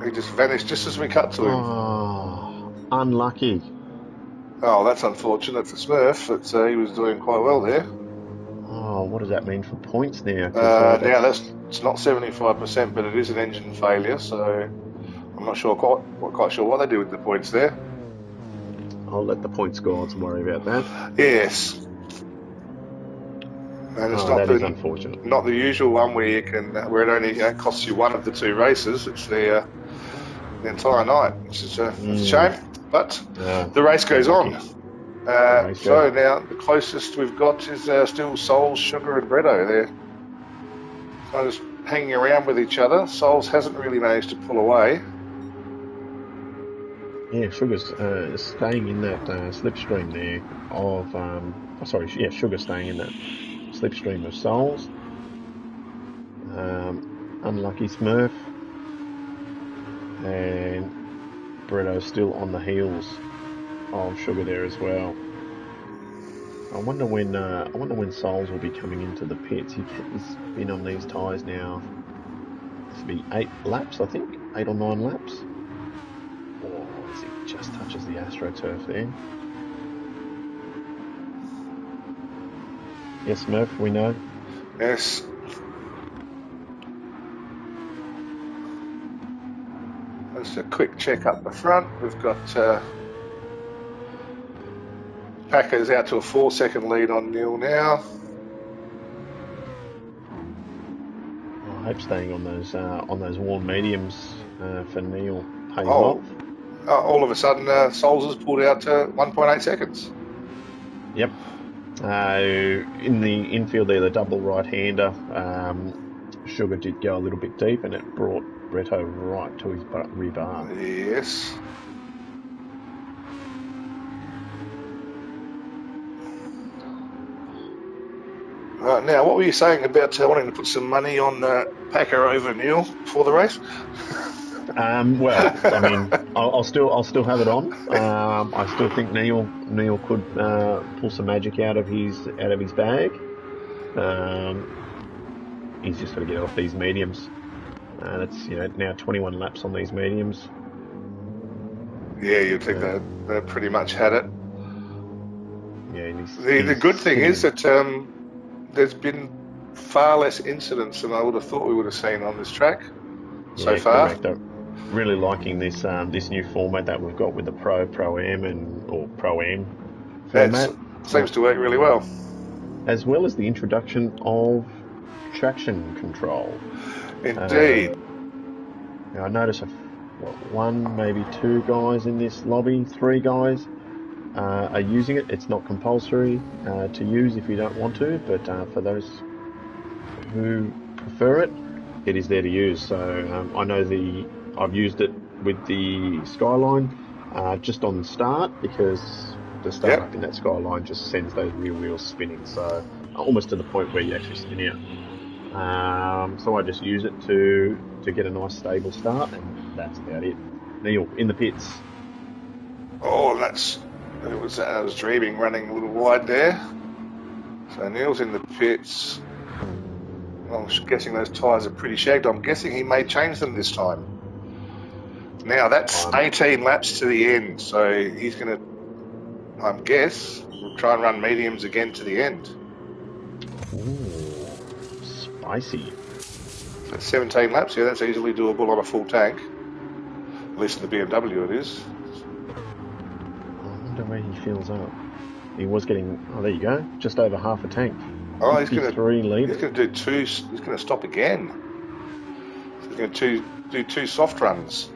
he just vanished just as we cut to him. Oh, unlucky. Oh, that's unfortunate for Smurf, but he was doing quite well there. Oh, what does that mean for points now? Now it's not 75%, but it is an engine failure, so I'm not sure quite sure what they do with the points there. I'll let the points gods worry about that. Yes. And it's that is unfortunate. Not the usual one where where it only costs you one of the 2 races. It's the entire night, which is a shame. But the race goes on. So now the closest we've got is still Souls, Sugar, and Bretto. They're kind of just hanging around with each other. Souls hasn't really managed to pull away. Yeah, Sugar's staying in that slipstream there of... Sugar staying in that slipstream of Souls. Unlucky Smurf. And Bretto's still on the heels of Sugar there as well. I wonder when Souls will be coming into the pits. He's been on these tyres now. This will be 8 laps, I think. 8 or 9 laps. Oh, as it just touches the AstroTurf there. Yes, Smurf, we know. Yes. Just a quick check up the front. We've got Packer's out to a 4-second lead on Neil now. I hope staying on those warm mediums for Neil pays Oh, off. all of a sudden, Souls has pulled out to 1.8 seconds. Yep. In the infield there, the double right-hander, Sugar did go a little bit deep, and it brought Bretto right to his rebar. Yes. Now, what were you saying about wanting to put some money on Packer over Neil before the race? Well, I mean, I'll still have it on. I still think Neil could pull some magic out of his bag. He's just got to get off these mediums. That's now 21 laps on these mediums. Yeah, you'd think they pretty much had it. Yeah, The good thing is that there's been far less incidents than I would have thought we would have seen on this track so far. Correct. I'm really liking this this new format that we've got with the Pro-Am or Pro-Am format. It seems to work really well. As well as the introduction of traction control. Indeed. I notice one, maybe two guys in this lobby, 3 guys are using it. It's not compulsory to use if you don't want to, but for those who prefer it, it is there to use. So I know I've used it with the Skyline just on the start, because the start up in that Skyline just sends those rear wheels spinning, so almost to the point where you actually spin out. So I just use it to get a nice stable start, and that's about it. Neil in the pits. Oh, I was dreaming, running a little wide there. So Neil's in the pits. I'm guessing those tyres are pretty shagged. I'm guessing he may change them this time. Now that's 18 laps to the end, so he's going to, try and run mediums again to the end. Ooh, spicy. That's 17 laps. Yeah, that's easily doable on a full tank. At least in the BMW it is. I wonder where he fills up. He was getting. Oh, there you go. Just over half a tank. Oh, he's going 53 litres. He's going to do 2. He's going to stop again. So he's going to do 2 soft runs.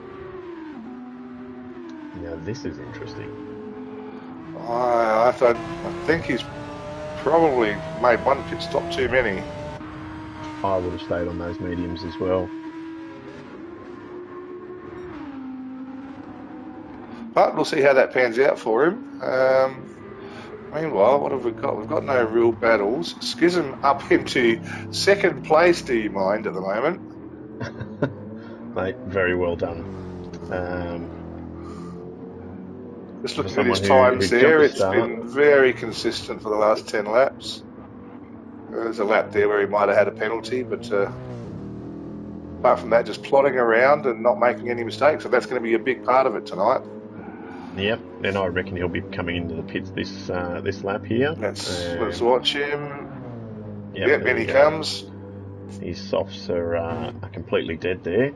Now this is interesting. I think he's probably made 1 pit stop too many. I would have stayed on those mediums as well. But we'll see how that pans out for him. Meanwhile, what have we got? We've got no real battles. Schism up into 2nd place, do you mind, at the moment? Mate, very well done. Just looking at his times there, it's been very consistent for the last 10 laps. There's a lap there where he might have had a penalty, but apart from that, just plodding around and not making any mistakes. So that's going to be a big part of it tonight. Yep, and I reckon he'll be coming into the pits this lap here. Let's watch him. Yep, in he comes. His softs are completely dead there.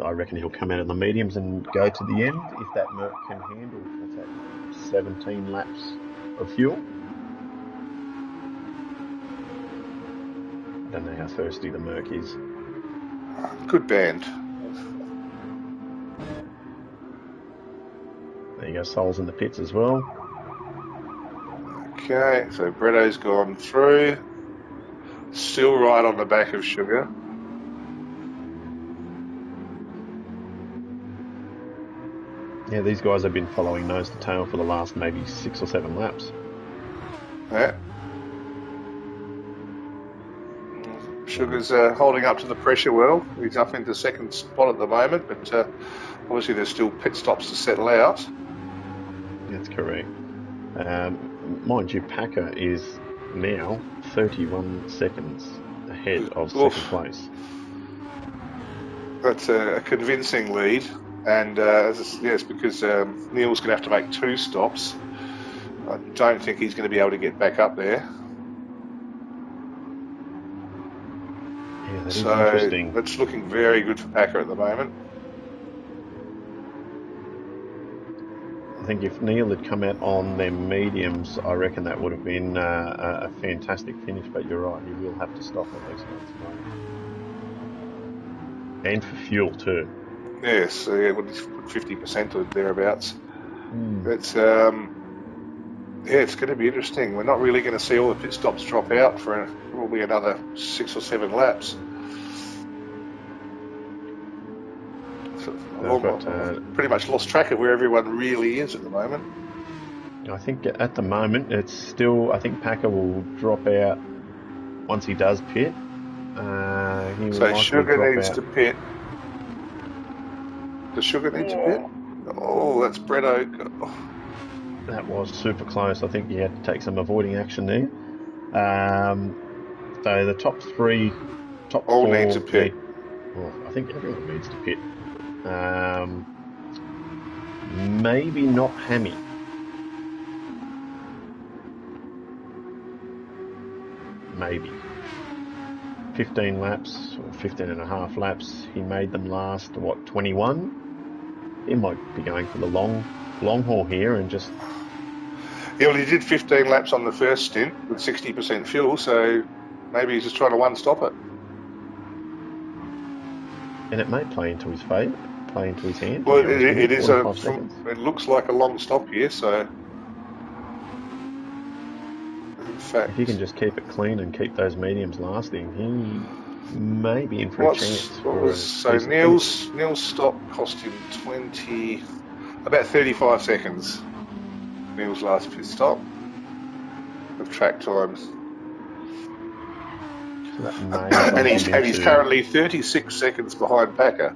I reckon he'll come out of the mediums and go to the end if that Merc can handle, what's that, 17 laps of fuel. I don't know how thirsty the Merc is. Good band. There you go, Sol's in the pits as well. Okay, so Bretto's gone through. Still right on the back of Sugar. Yeah, these guys have been following nose to tail for the last maybe 6 or 7 laps. Yeah. Sugar's holding up to the pressure well. He's up into 2nd spot at the moment, but obviously there's still pit stops to settle out. That's correct. Mind you, Packer is now 31 seconds ahead of 2nd place. That's a convincing lead. And yes, because Neil's going to have to make 2 stops. I don't think he's going to be able to get back up there. Yeah, that is interesting. It's looking very good for Packer at the moment. I think if Neil had come out on them mediums, I reckon that would have been a fantastic finish. But you're right, he will have to stop at least once more, and for fuel too. Yes, so yeah, 50% or thereabouts. Mm. It's yeah, it's going to be interesting. We're not really going to see all the pit stops drop out for probably another 6 or 7 laps. So I've pretty much lost track of where everyone really is at the moment. I think at the moment it's still. I think Packer will drop out once he does pit. He will So likely Sugar drop needs out. to pit. Does Sugar need to pit? Oh, that's Bretto. Oh. That was super close. I think he had to take some avoiding action there. So the top All four need to pit. Well, I think everyone needs to pit. Maybe not Hammy. Maybe 15 laps or 15 and a half laps. He made them last 21. He might be going for the long haul here and just. Yeah, well, he did 15 laps on the first stint with 60% fuel, so maybe he's just trying to one-stop it. And it may play into his favour, play into his hand. To Well, be honest with you, it is 45 seconds. it looks like a long stop here, so in fact, If you can just keep it clean and keep those mediums lasting, he may be in for a chance. So Neil's stop cost him about 35 seconds. Neil's last pit stop of track times. So and he's currently 36 seconds behind Packer.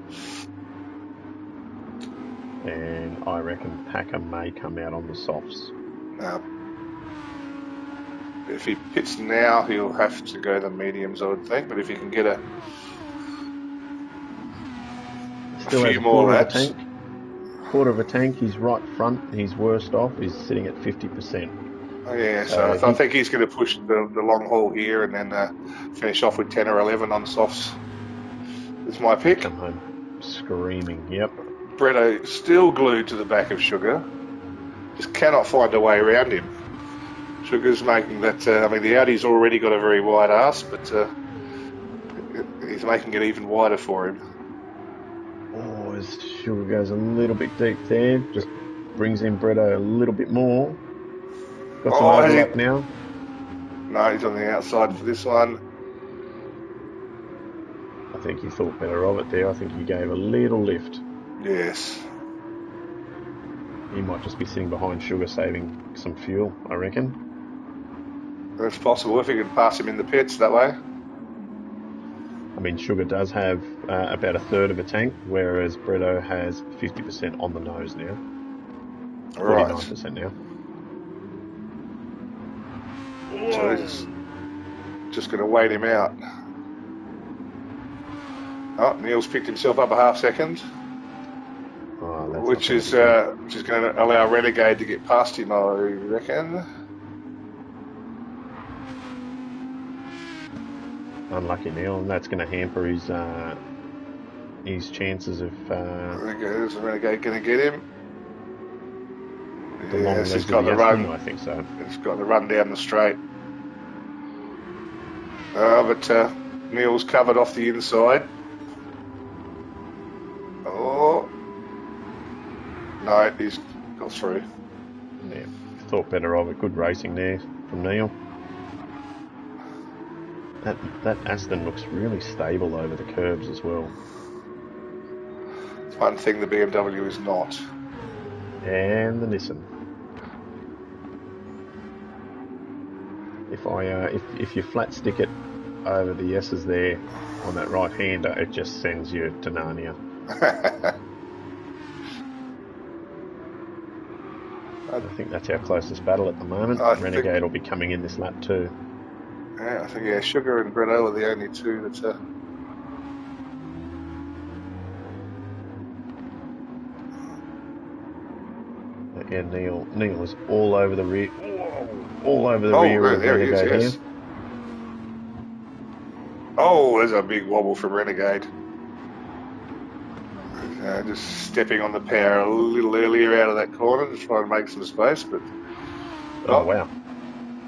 And I reckon Packer may come out on the softs. If he pits now, he'll have to go the mediums, I would think. But if he can get a few more laps. Quarter of a tank, he's right front. His worst off is sitting at 50%. Oh, yeah, so I think he's going to push the long haul here and then finish off with 10 or 11 on softs. It's my pick. Come home screaming, yep. Bretto still glued to the back of Sugar. Just cannot find a way around him. Sugar's making that, the Audi's already got a very wide ass, but he's making it even wider for him. Oh, as Sugar goes a little bit deep there, just brings in Bretto a little bit more. Got some overlap now. No, he's on the outside for this one. I think he thought better of it there. I think he gave a little lift. Yes. He might just be sitting behind Sugar saving some fuel, I reckon. That's possible if he can pass him in the pits that way. I mean, Sugar does have about a third of a tank, whereas Bretto has 50% on the nose now. Right. 49% now. So he's just going to wait him out. Oh, Neil's picked himself up a half second, which is going to allow Renegade to get past him, I reckon. Unlucky Neil, and that's going to hamper his chances of. Is Renegade going to get him? Yes, he's got the run. I think so. He's got the run down the straight. But Neil's covered off the inside. Oh. No, he's got through. Yeah, thought better of it. Good racing there from Neil. That Aston looks really stable over the curbs as well. It's one thing the BMW is not. And the Nissan. If you flat stick it over the S's there on that right hander, it just sends you to Narnia. I think that's our closest battle at the moment. Renegade will be coming in this lap too. Yeah, I think Sugar and Bretto are the only two that. Yeah, Neil is all over the rear. All over the rear of Renegade here. Yes. Oh, there's a big wobble from Renegade. Just stepping on the power a little earlier out of that corner to try and make some space, but Oh, not. wow.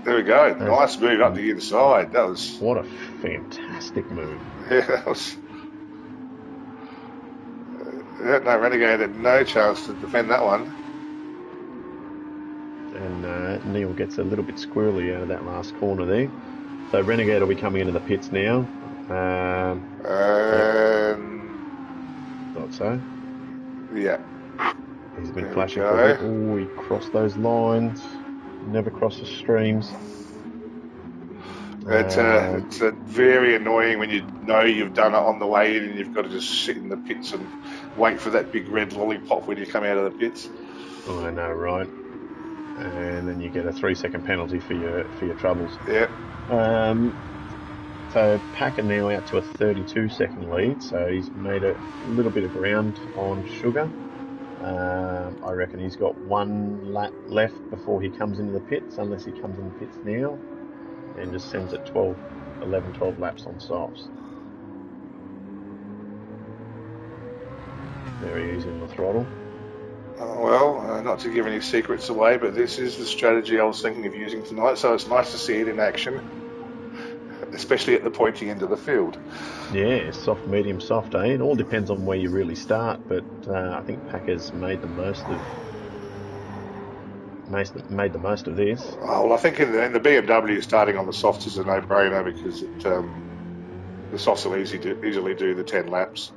There we go. That's, Nice move up the inside. That was. what a fantastic move. Yeah, that was. No, Renegade had no chance to defend that one. And Neil gets a little bit squirrely out of that last corner there. So Renegade will be coming into the pits now. Thought so. Yeah. He's been flashing for a bit. Oh, he crossed those lines. Never crosses streams. It's very annoying when you know you've done it on the way in and you've got to just sit in the pits and wait for that big red lollipop when you come out of the pits. I know, right? And then you get a 3-second penalty for your troubles. Yeah. So Packer now out to a 32-second lead. So he's made a little bit of ground on Sugar. I reckon he's got one lap left before he comes into the pits, unless he comes in the pits now, and just sends it 12 laps on softs. Very easy on the throttle. Well, not to give any secrets away, but this is the strategy I was thinking of using tonight, so it's nice to see it in action, especially at the pointy end of the field. Yeah, soft, medium, soft, eh? It all depends on where you really start, but I think Packer's made the most of this. Oh, well, I think in the BMW, starting on the softs is a no-brainer because the softs will easily do the 10 laps,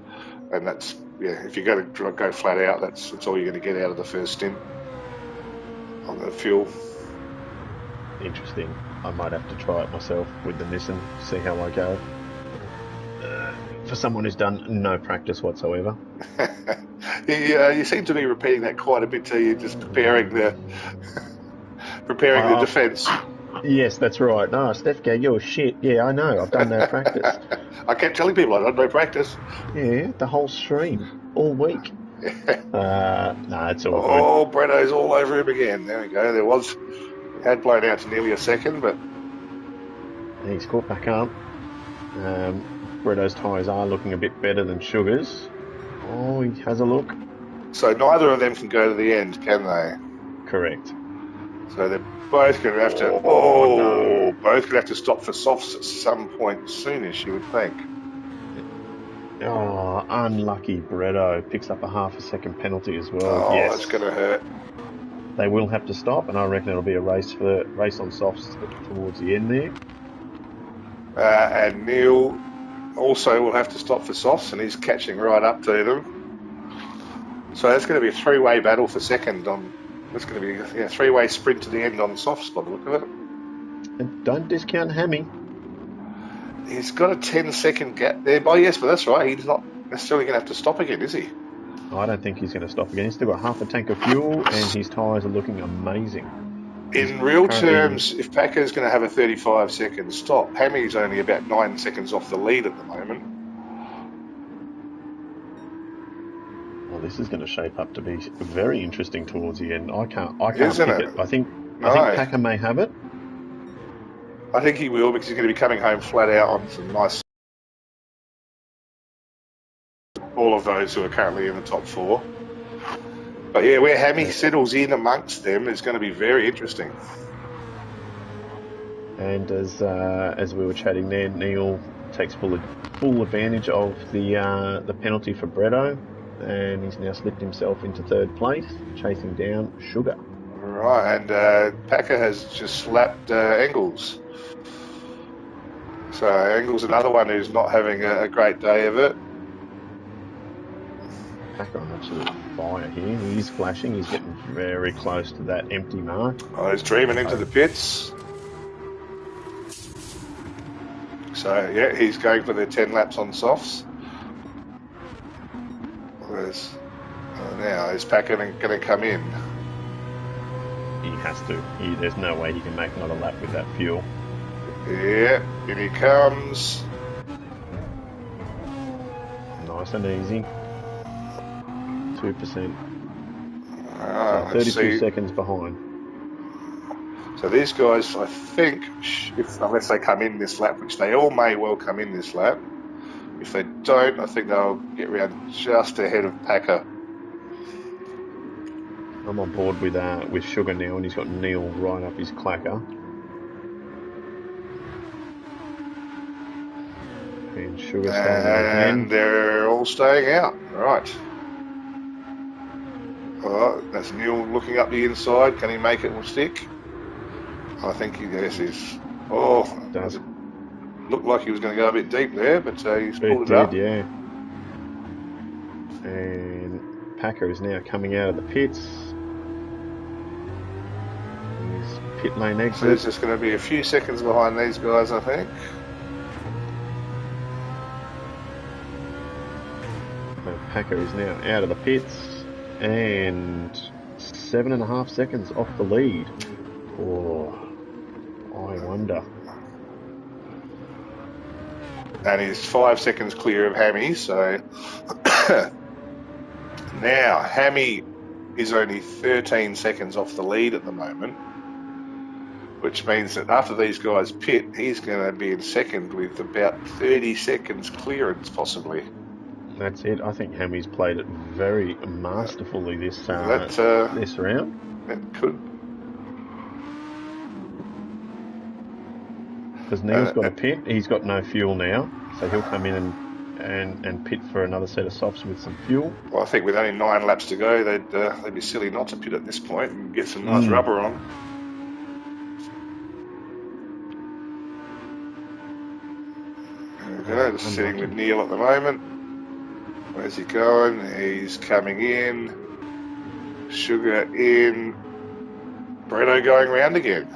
and that's, yeah, if you're going to go flat out, that's all you're going to get out of the first stint on the fuel. Interesting. I might have to try it myself with the Nissan, see how I go. For someone who's done no practice whatsoever. You seem to be repeating that quite a bit to you, just preparing the defence. Yes, that's right. No, Steph, you're shit. Yeah, I know. I've done no practice. I kept telling people I've done no practice. Yeah, the whole stream, all week. No, it's all good. Oh, Bretto's all over him again. There we go. Had blown out to nearly a second, but he's caught back up. Bretto's tyres are looking a bit better than Sugar's. Oh, he has a look. So neither of them can go to the end, can they? Correct. So they're both going to have to. No. Both going to have to stop for softs at some point soonish, you would think. Oh, unlucky Bretto. Picks up a half-a-second penalty as well. Oh, yes. That's going to hurt. They will have to stop, and I reckon it'll be a race on softs towards the end there. And Neil also will have to stop for softs, and he's catching right up to them. So that's going to be a three-way battle for second. That's going to be a three-way sprint to the end on softs by the look of it. And don't discount Hammy. He's got a 10-second gap there. Oh, yes, but that's right. He's not necessarily going to have to stop again, is he? I don't think he's going to stop again. He's still got half a tank of fuel, and his tyres are looking amazing. In real terms, if Packer's going to have a 35-second stop, Hammy's only about 9 seconds off the lead at the moment. Well, this is going to shape up to be very interesting towards the end. I can't pick it. I think Packer may have it. I think he will, because he's going to be coming home flat out on some nice. All of those who are currently in the top four. But yeah, where Hammy settles in amongst them is going to be very interesting. And as we were chatting there, Neil takes full advantage of the penalty for Bretto, and he's now slipped himself into third place, chasing down Sugar. Right, and Packer has just slapped Engels. So Engels, another one who's not having a great day of it. Packer on absolute fire here. He's flashing. He's getting very close to that empty mark. Oh, he's dreaming into the pits. So, yeah, he's going for the 10 laps on softs. Now, is Packer going to come in? He has to. There's no way he can make another lap with that fuel. Yeah, in he comes. Nice and easy. 2%. 32 seconds behind. So these guys, I think, unless they come in this lap, which they all may well come in this lap, If they don't, I think they'll get round just ahead of Packer. I'm on board with Sugar now, and he's got Neil right up his clacker. And Sugar staying out again. And they're all staying out. Right. Oh, that's Neil looking up the inside. Can he make it stick? I think he is. Oh, Does. it looked like he was going to go a bit deep there, but he's pulled It it up. did, yeah. And Packer is now coming out of the pits. His pit lane exit. So he's just going to be a few seconds behind these guys, I think. So Packer is now out of the pits and 7.5 seconds off the lead. Oh, I wonder. And he's 5 seconds clear of Hammy, so now Hammy is only 13 seconds off the lead at the moment, which means that after these guys pit, he's going to be in second with about 30 seconds clearance possibly. That's it. I think Hammy's played it very masterfully this round. That could. Because Neil's got a pit. He's got no fuel now, so he'll come in and pit for another set of softs with some fuel. Well, I think with only 9 laps to go, they'd be silly not to pit at this point and get some nice rubber on. There we go, just sitting with Neil at the moment. Where's he going? He's coming in. Sugar in. Bretto going round again.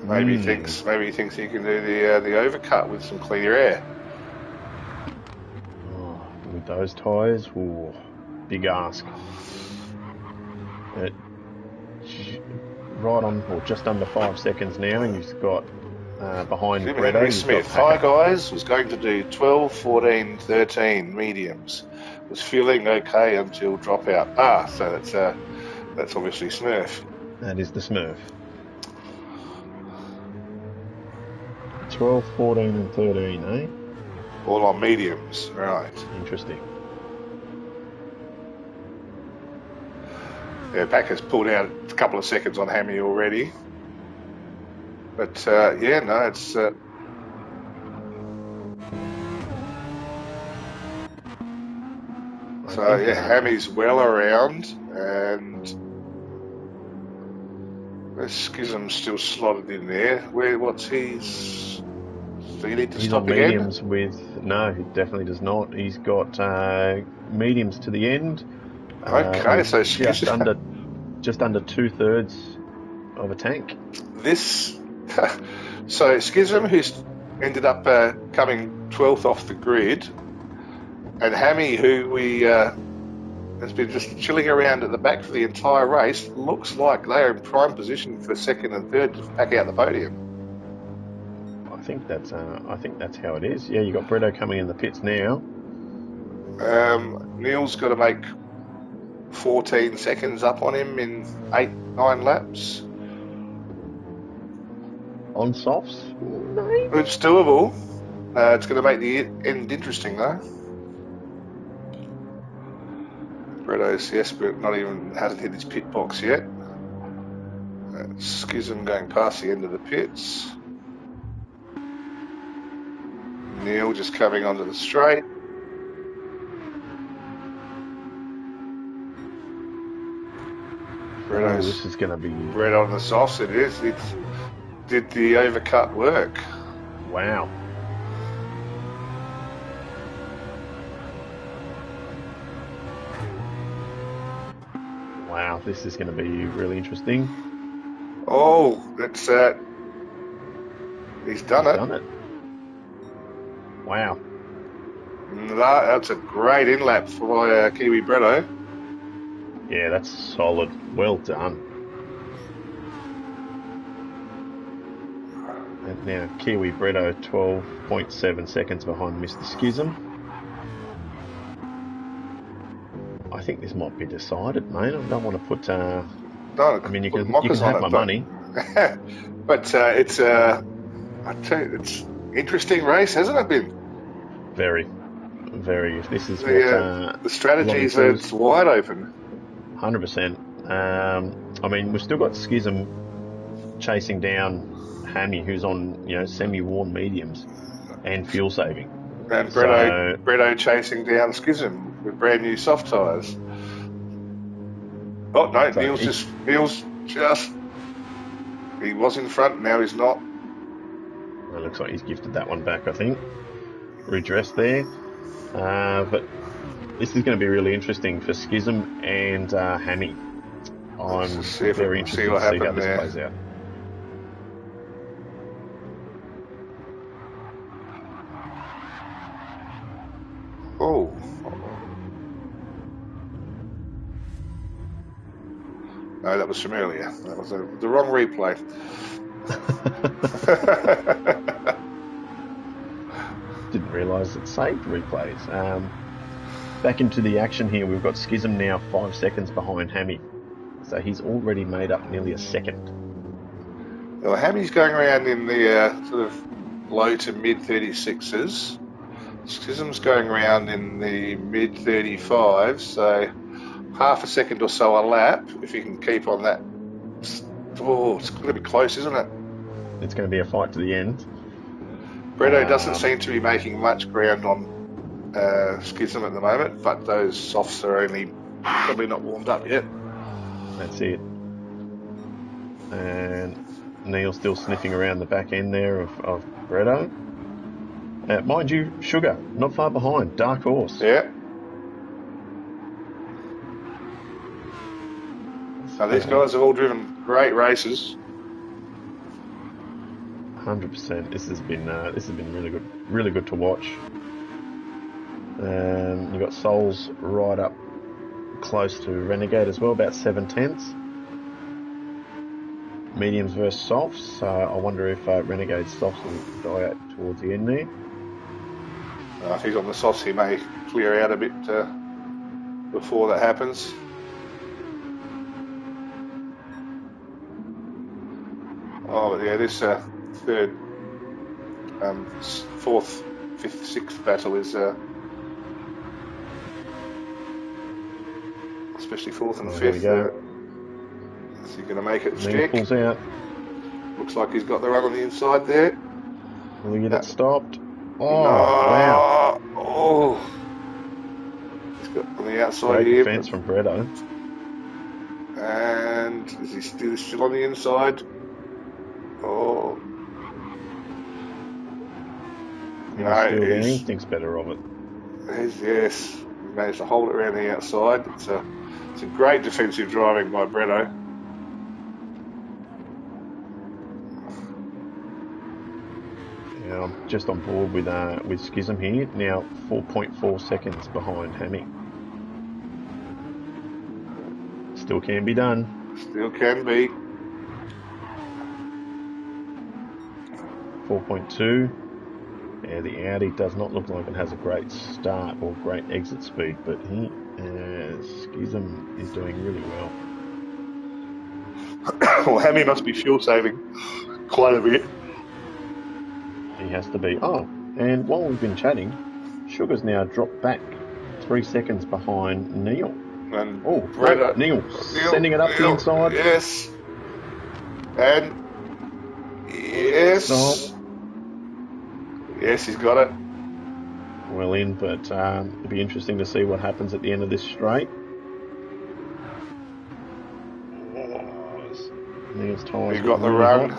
Maybe he thinks he can do the overcut with some clear air. Oh, with those tyres, ooh, big ask. Right on, or just under 5 seconds now, and he's got behind Bretto. Smith. Hi guys, was going to do 12, 14, 13 mediums. Was feeling okay until dropout. So that's obviously Smurf. That is the Smurf. 12, 14 and 13, eh? All on mediums, right. Interesting. Yeah, Packer's pulled out a couple of seconds on Hammy already. But, it's... So, Hammy's well around, and Schism's still slotted in there. What's his... Do you need to stop on again? Mediums no, he definitely does not. He's got mediums to the end. Okay, so just under 2/3 of a tank. So Schism, who's ended up coming 12th off the grid, and Hammy, who we has been just chilling around at the back for the entire race, looks like they are in prime position for second and third to back out the podium. I think that's how it is. Yeah, you got Bretto coming in the pits now. Neil's got to make 14 seconds up on him in 8-9 laps. On softs? No. It's doable. It's going to make the end interesting though. Bretto's, yes, but hasn't hit his pit box yet. Schism going past the end of the pits. Neil just coming onto the straight. This is going to be... Bretto on the softs, it is. Did the overcut work? Wow. Wow, this is going to be really interesting. Oh, that's he's done it. Wow. That's a great in-lap for Kiwi Bretto. Yeah, that's solid. Well done. And now Kiwi Bretto 12.7 seconds behind Mr. Schism. I think this might be decided, mate. I don't want to put... no, I mean, you can have my money. But I tell you, Interesting race, hasn't it been? Very, very. If this is what The strategies are Lobby 2's, it's wide open. 100%. I mean, we've still got Schism chasing down Hammy, who's on semi-worn mediums and fuel saving. And So Bretto chasing down Schism with brand new soft tyres. Oh no, so Neil's just he was in front, now he's not. it looks like he's gifted that one back, I think. Redressed there. But this is going to be really interesting for Schism and Hammy. I'm very interested to see how this plays out. Oh. No, that was from earlier. That was the wrong replay. Didn't realise it saved replays. Back into the action here. We've got Schism now 5 seconds behind Hammy. So he's already made up nearly a second. Well, Hammy's going around in the sort of low to mid 36s. Schism's going around in the mid 35s, so half a second or so a lap, if you can keep on that. Oh, it's going to be close, isn't it? It's going to be a fight to the end. Bretto doesn't seem to be making much ground on Schism at the moment, but those softs are probably not warmed up yet. That's it. And Neil's still sniffing around the back end there of Bretto. Mind you, Sugar, not far behind. Dark Horse. Yeah. So these guys have all driven great races. 100%. This has been really good to watch. You've got Souls right up close to Renegade as well, about 7/10. Mediums versus softs. I wonder if Renegade's softs will die out towards the end there. If he's on the softs, he may clear out a bit before that happens. Oh, but yeah, this third, fourth, fifth, sixth battle is especially fourth and fifth. Is he going to make it stick? Pulls out. Looks like he's got the run on the inside there. Will he get it stopped? Oh, no. Wow. Oh. He's got on the outside Great here. defence from Bretto. And is he still on the inside? Oh. No, he thinks better of it. Yes. He managed to hold it around the outside. It's a great defensive driving by Bretto. Yeah, I'm just on board with Schism here. Now 4.4 seconds behind Hammy. Still can be done. Still can be. 4.2. Yeah, the Audi does not look like it has a great start or great exit speed, but Schism is doing really well. Well, Hammy must be fuel saving quite a bit. He has to be. Oh, and while we've been chatting, Sugar's now dropped back 3 seconds behind Neil. And Neil sending it up the inside. Yes. And yes. Stop. Yes, he's got it. Well in, but it'll be interesting to see what happens at the end of this straight. Neil's tyres. He got the run.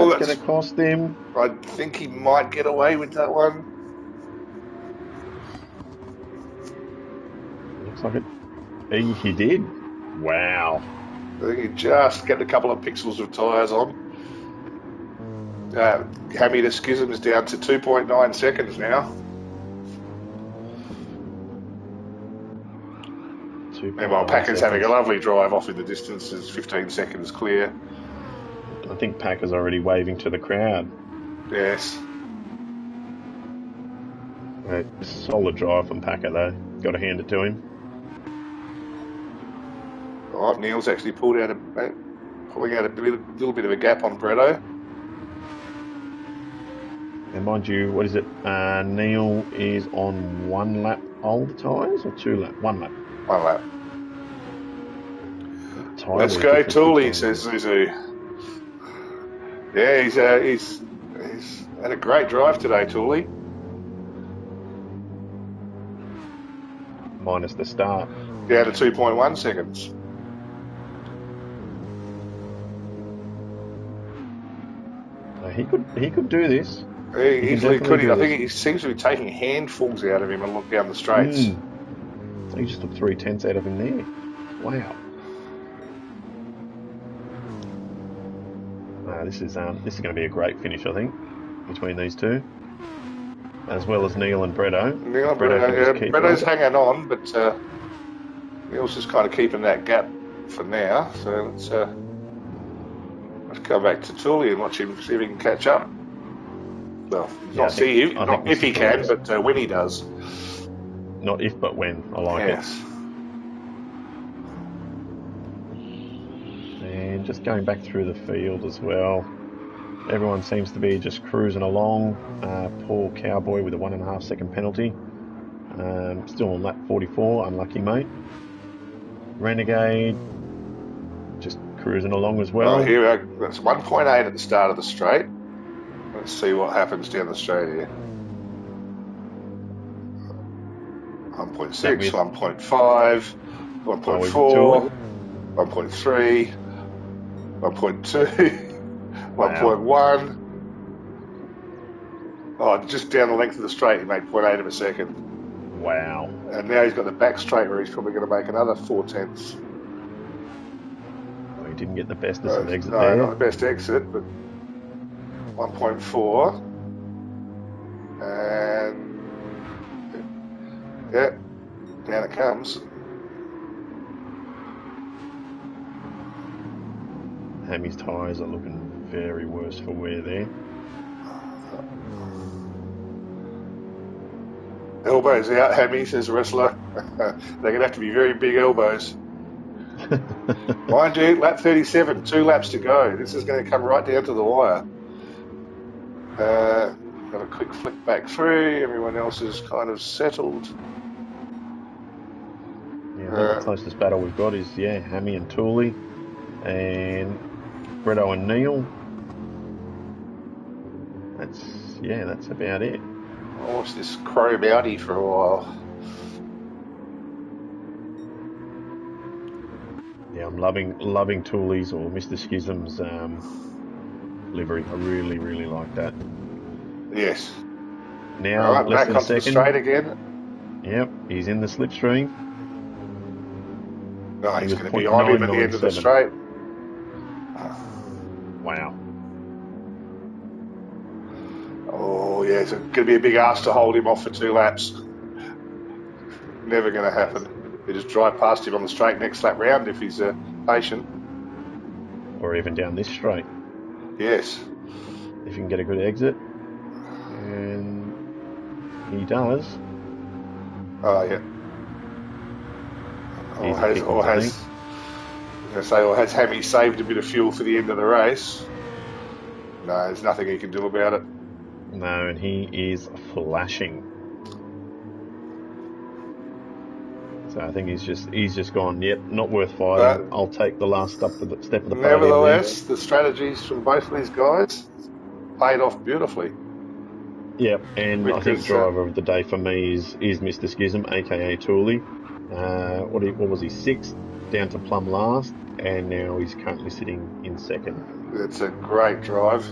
That's going to cost him. I think he might get away with that one. Looks like it. He did. Wow. I think he just get a couple of pixels of tyres on. Hammy to Schism is down to 2.9 seconds now. And while Packer's having a lovely drive off in the distance, is 15 seconds clear. I think Packer's already waving to the crowd. Yes. A solid drive from Packer though. Got to hand it to him. Oh, Neil's actually pulling out a little bit of a gap on Bretto. And mind you, what is it? Neil is on 1 lap old tyres or 2 lap? 1 lap. 1 lap. Let's go, Tooley, says Zuzu. Yeah, he's had a great drive today, Tooley. Minus the start. Down to 2.1 seconds. He could do this. He easily could. I think he seems to be taking handfuls out of him and look down the straights. So he just took 3/10 out of him there. Wow. This is going to be a great finish, I think, between these two, as well as Neil and Bretto. Bretto's hanging on, but Neil's just kind of keeping that gap for now. So let's come back to Tooley and watch him see if he can catch up. Well, not if he can, but when he does. Not if, but when. I like it. And just going back through the field as well. Everyone seems to be just cruising along. Poor Cowboy with a 1.5 second penalty. Still on lap 44. Unlucky, mate. Renegade just cruising along as well. Oh, here that's 1.8 at the start of the straight. Let's see what happens down the straight here. 1.6, 1.5, 1.4, 1.3, 1.2, 1.1. Oh, just down the length of the straight, he made 0.8 of a second. Wow. And now he's got the back straight where he's probably going to make another 0.4. He didn't get the best of exit there. No, not the best exit, but 1.4. And yeah, down it comes. Hammy's tyres are looking very worse for wear there. Elbows out, Hammy, says the wrestler. They're going to have to be very big elbows. Mind you, lap 37, 2 laps to go. This is going to come right down to the wire. Got a quick flick back through. Everyone else is kind of settled. Yeah, the closest battle we've got is Hammy and Tooley, and Bretto and Neil. That's about it. I'll watch this Crow Bounty for a while. Yeah, I'm loving Tooley's or Mr. Schism's livery. I really, really like that. Yes. Now, right, less back than a onto second. The straight again. Yep, he's in the slipstream. No, he's going to be on him at the end of the straight. Wow. Oh, yeah, it's going to be a big ask to hold him off for 2 laps. Never going to happen. You just drive past him on the straight next lap round if he's patient. Or even down this straight. Yes. If you can get a good exit. And he does. Oh, yeah. Or has Hammy saved a bit of fuel for the end of the race? No, there's nothing he can do about it. No, and he is flashing. So I think he's just gone, yep, not worth fighting. I'll take the last step of the podium. Nevertheless, the strategies from both of these guys paid off beautifully. Yep, and I think driver of the day for me is Mr. Schism, aka Tooley. What was he, 6th, down to plumb last, and now he's currently sitting in 2nd. It's a great drive.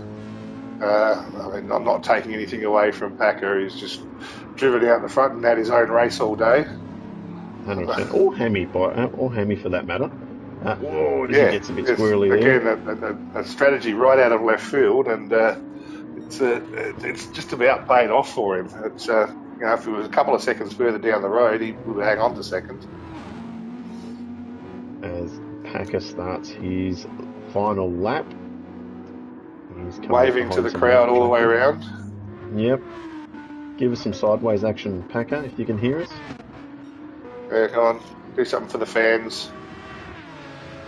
I'm not taking anything away from Packer. He's just driven out in the front and had his own race all day. 100%. Or Hammy for that matter. He gets a bit squirrely there. Again, a strategy right out of left field, and it's just about paid off for him. It's if it was a couple of seconds further down the road, he would hang on to 2nd. As Packer starts his final lap, he's waving to the crowd all the way around. Yep. Give us some sideways action, Packer, if you can hear us. Yeah, come on, do something for the fans.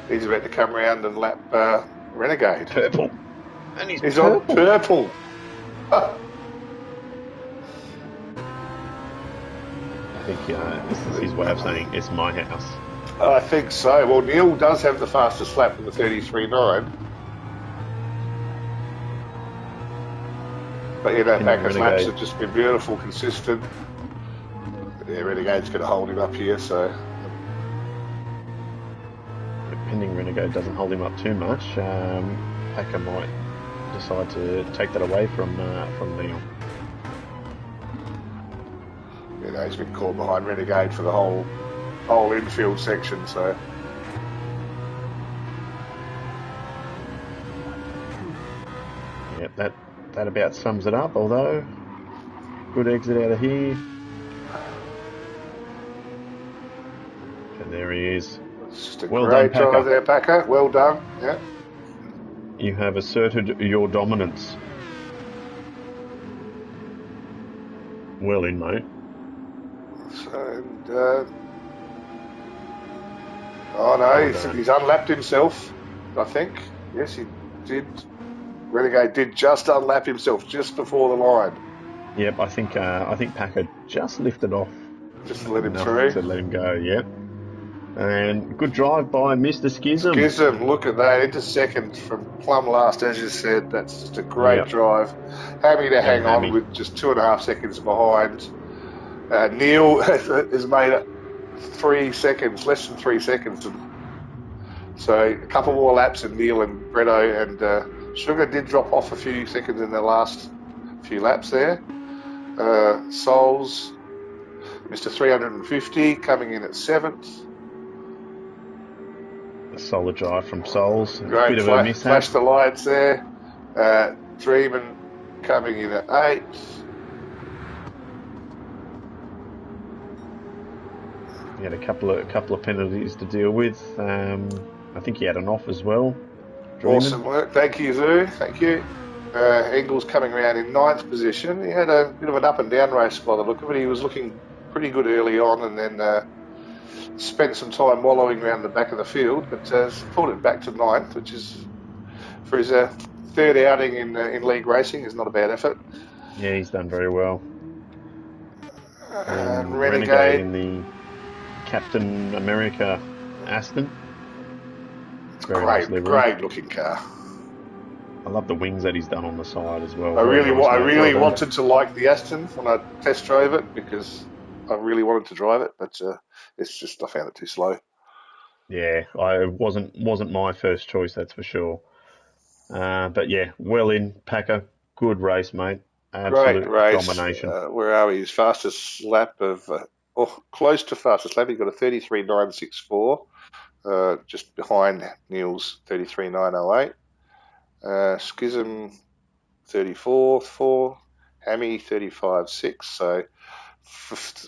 He's about to come around and lap Renegade. Purple. And he's He's on purple. purple. I think this is his way of saying it's my house. I think so. Well, Neil does have the fastest lap in the 33.9. But Packer's laps have just been beautiful, consistent. Yeah, Renegade's going to hold him up here, so. Pending Renegade doesn't hold him up too much, Packer might decide to take that away from Neil. He's been caught behind Renegade for the whole infield section, so. Yep, that about sums it up, although good exit out of here. And there he is. It's just a great drive there, Packer. Well done. Yeah. You have asserted your dominance. Well in, mate. So, oh no, he's unlapped himself, I think. Yes, he did. Renegade did just unlap himself just before the line. Yep, I think Packer just lifted off. Just to let him through. To let him go, yep. And good drive by Mr. Schism. Schism, look at that, into second from plumb last, as you said. That's just a great drive. Happy to hang on with just 2.5 seconds behind. Neil has made it 3 seconds, less than 3 seconds. So a couple more laps, and Neil and Bretto and Sugar did drop off a few seconds in the last few laps there. Souls, Mr. 350, coming in at 7th. A solid drive from Souls. Great, bit of a mishap. Flash the lights there. Dreamin coming in at 8th. He had a couple of penalties to deal with. I think he had an off as well. Dreamin. Awesome work. Thank you, Zoo. Thank you. Engels coming around in 9th position. He had a bit of an up and down race by the look of it. He was looking pretty good early on, and then spent some time wallowing around the back of the field, but pulled it back to 9th, which is, for his third outing in league racing, is not a bad effort. Yeah, he's done very well. Renegade in the Captain America Aston. Great looking car. I love the wings that he's done on the side as well. I really wanted to like the Aston when I test drove it, because I really wanted to drive it, but it's just I found it too slow. Yeah, I wasn't my first choice, that's for sure. But yeah, well in, Packer. Good race, mate. Absolute Great race. Domination. Where are we? His fastest lap of, close to fastest lap. He got a 33.964, just behind Neil's 33.908. Schism 34.4, Hammy 35.6. So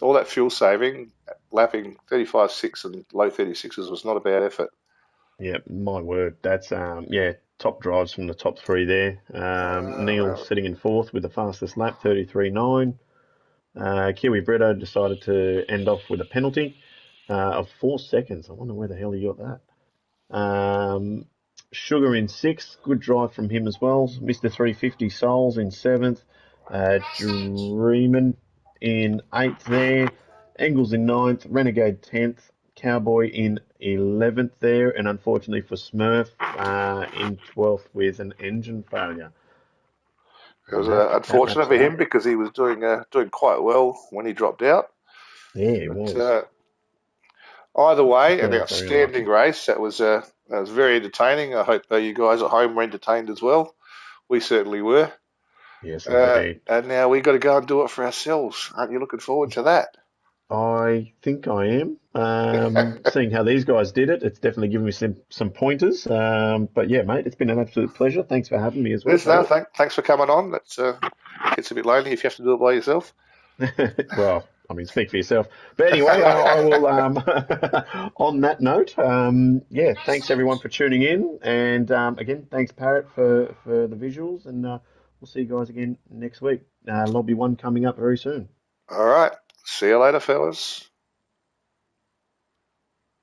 all that fuel saving, lapping 35.6 and low 36s was not a bad effort. Yeah, my word. That's top drives from the top three there. Neil sitting in 4th with the fastest lap, 33.9. Kiwi Bretto decided to end off with a penalty of 4 seconds. I wonder where the hell he got that. Sugar in 6th, good drive from him as well. Mr. 350 Souls in 7th. Dreamin in 8th there. Engels in 9th. Renegade 10th. Cowboy in 11th there. And unfortunately for Smurf in 12th with an engine failure. It was unfortunate for him, because he was doing quite well when he dropped out. Yeah, he was. Either way, an outstanding race. That was very entertaining. I hope you guys at home were entertained as well. We certainly were. Yes, indeed. And now we've got to go and do it for ourselves. Aren't you looking forward to that? I think I am. Seeing how these guys did it, it's definitely given me some pointers. But yeah, mate, it's been an absolute pleasure. Thanks for having me as well. Thanks for coming on. It's a bit lonely if you have to do it by yourself. Well, I mean, speak for yourself. But anyway, I will, on that note, thanks everyone for tuning in. And again, thanks Parrot for the visuals. And we'll see you guys again next week. Lobby one coming up very soon. All right. See you later, fellas.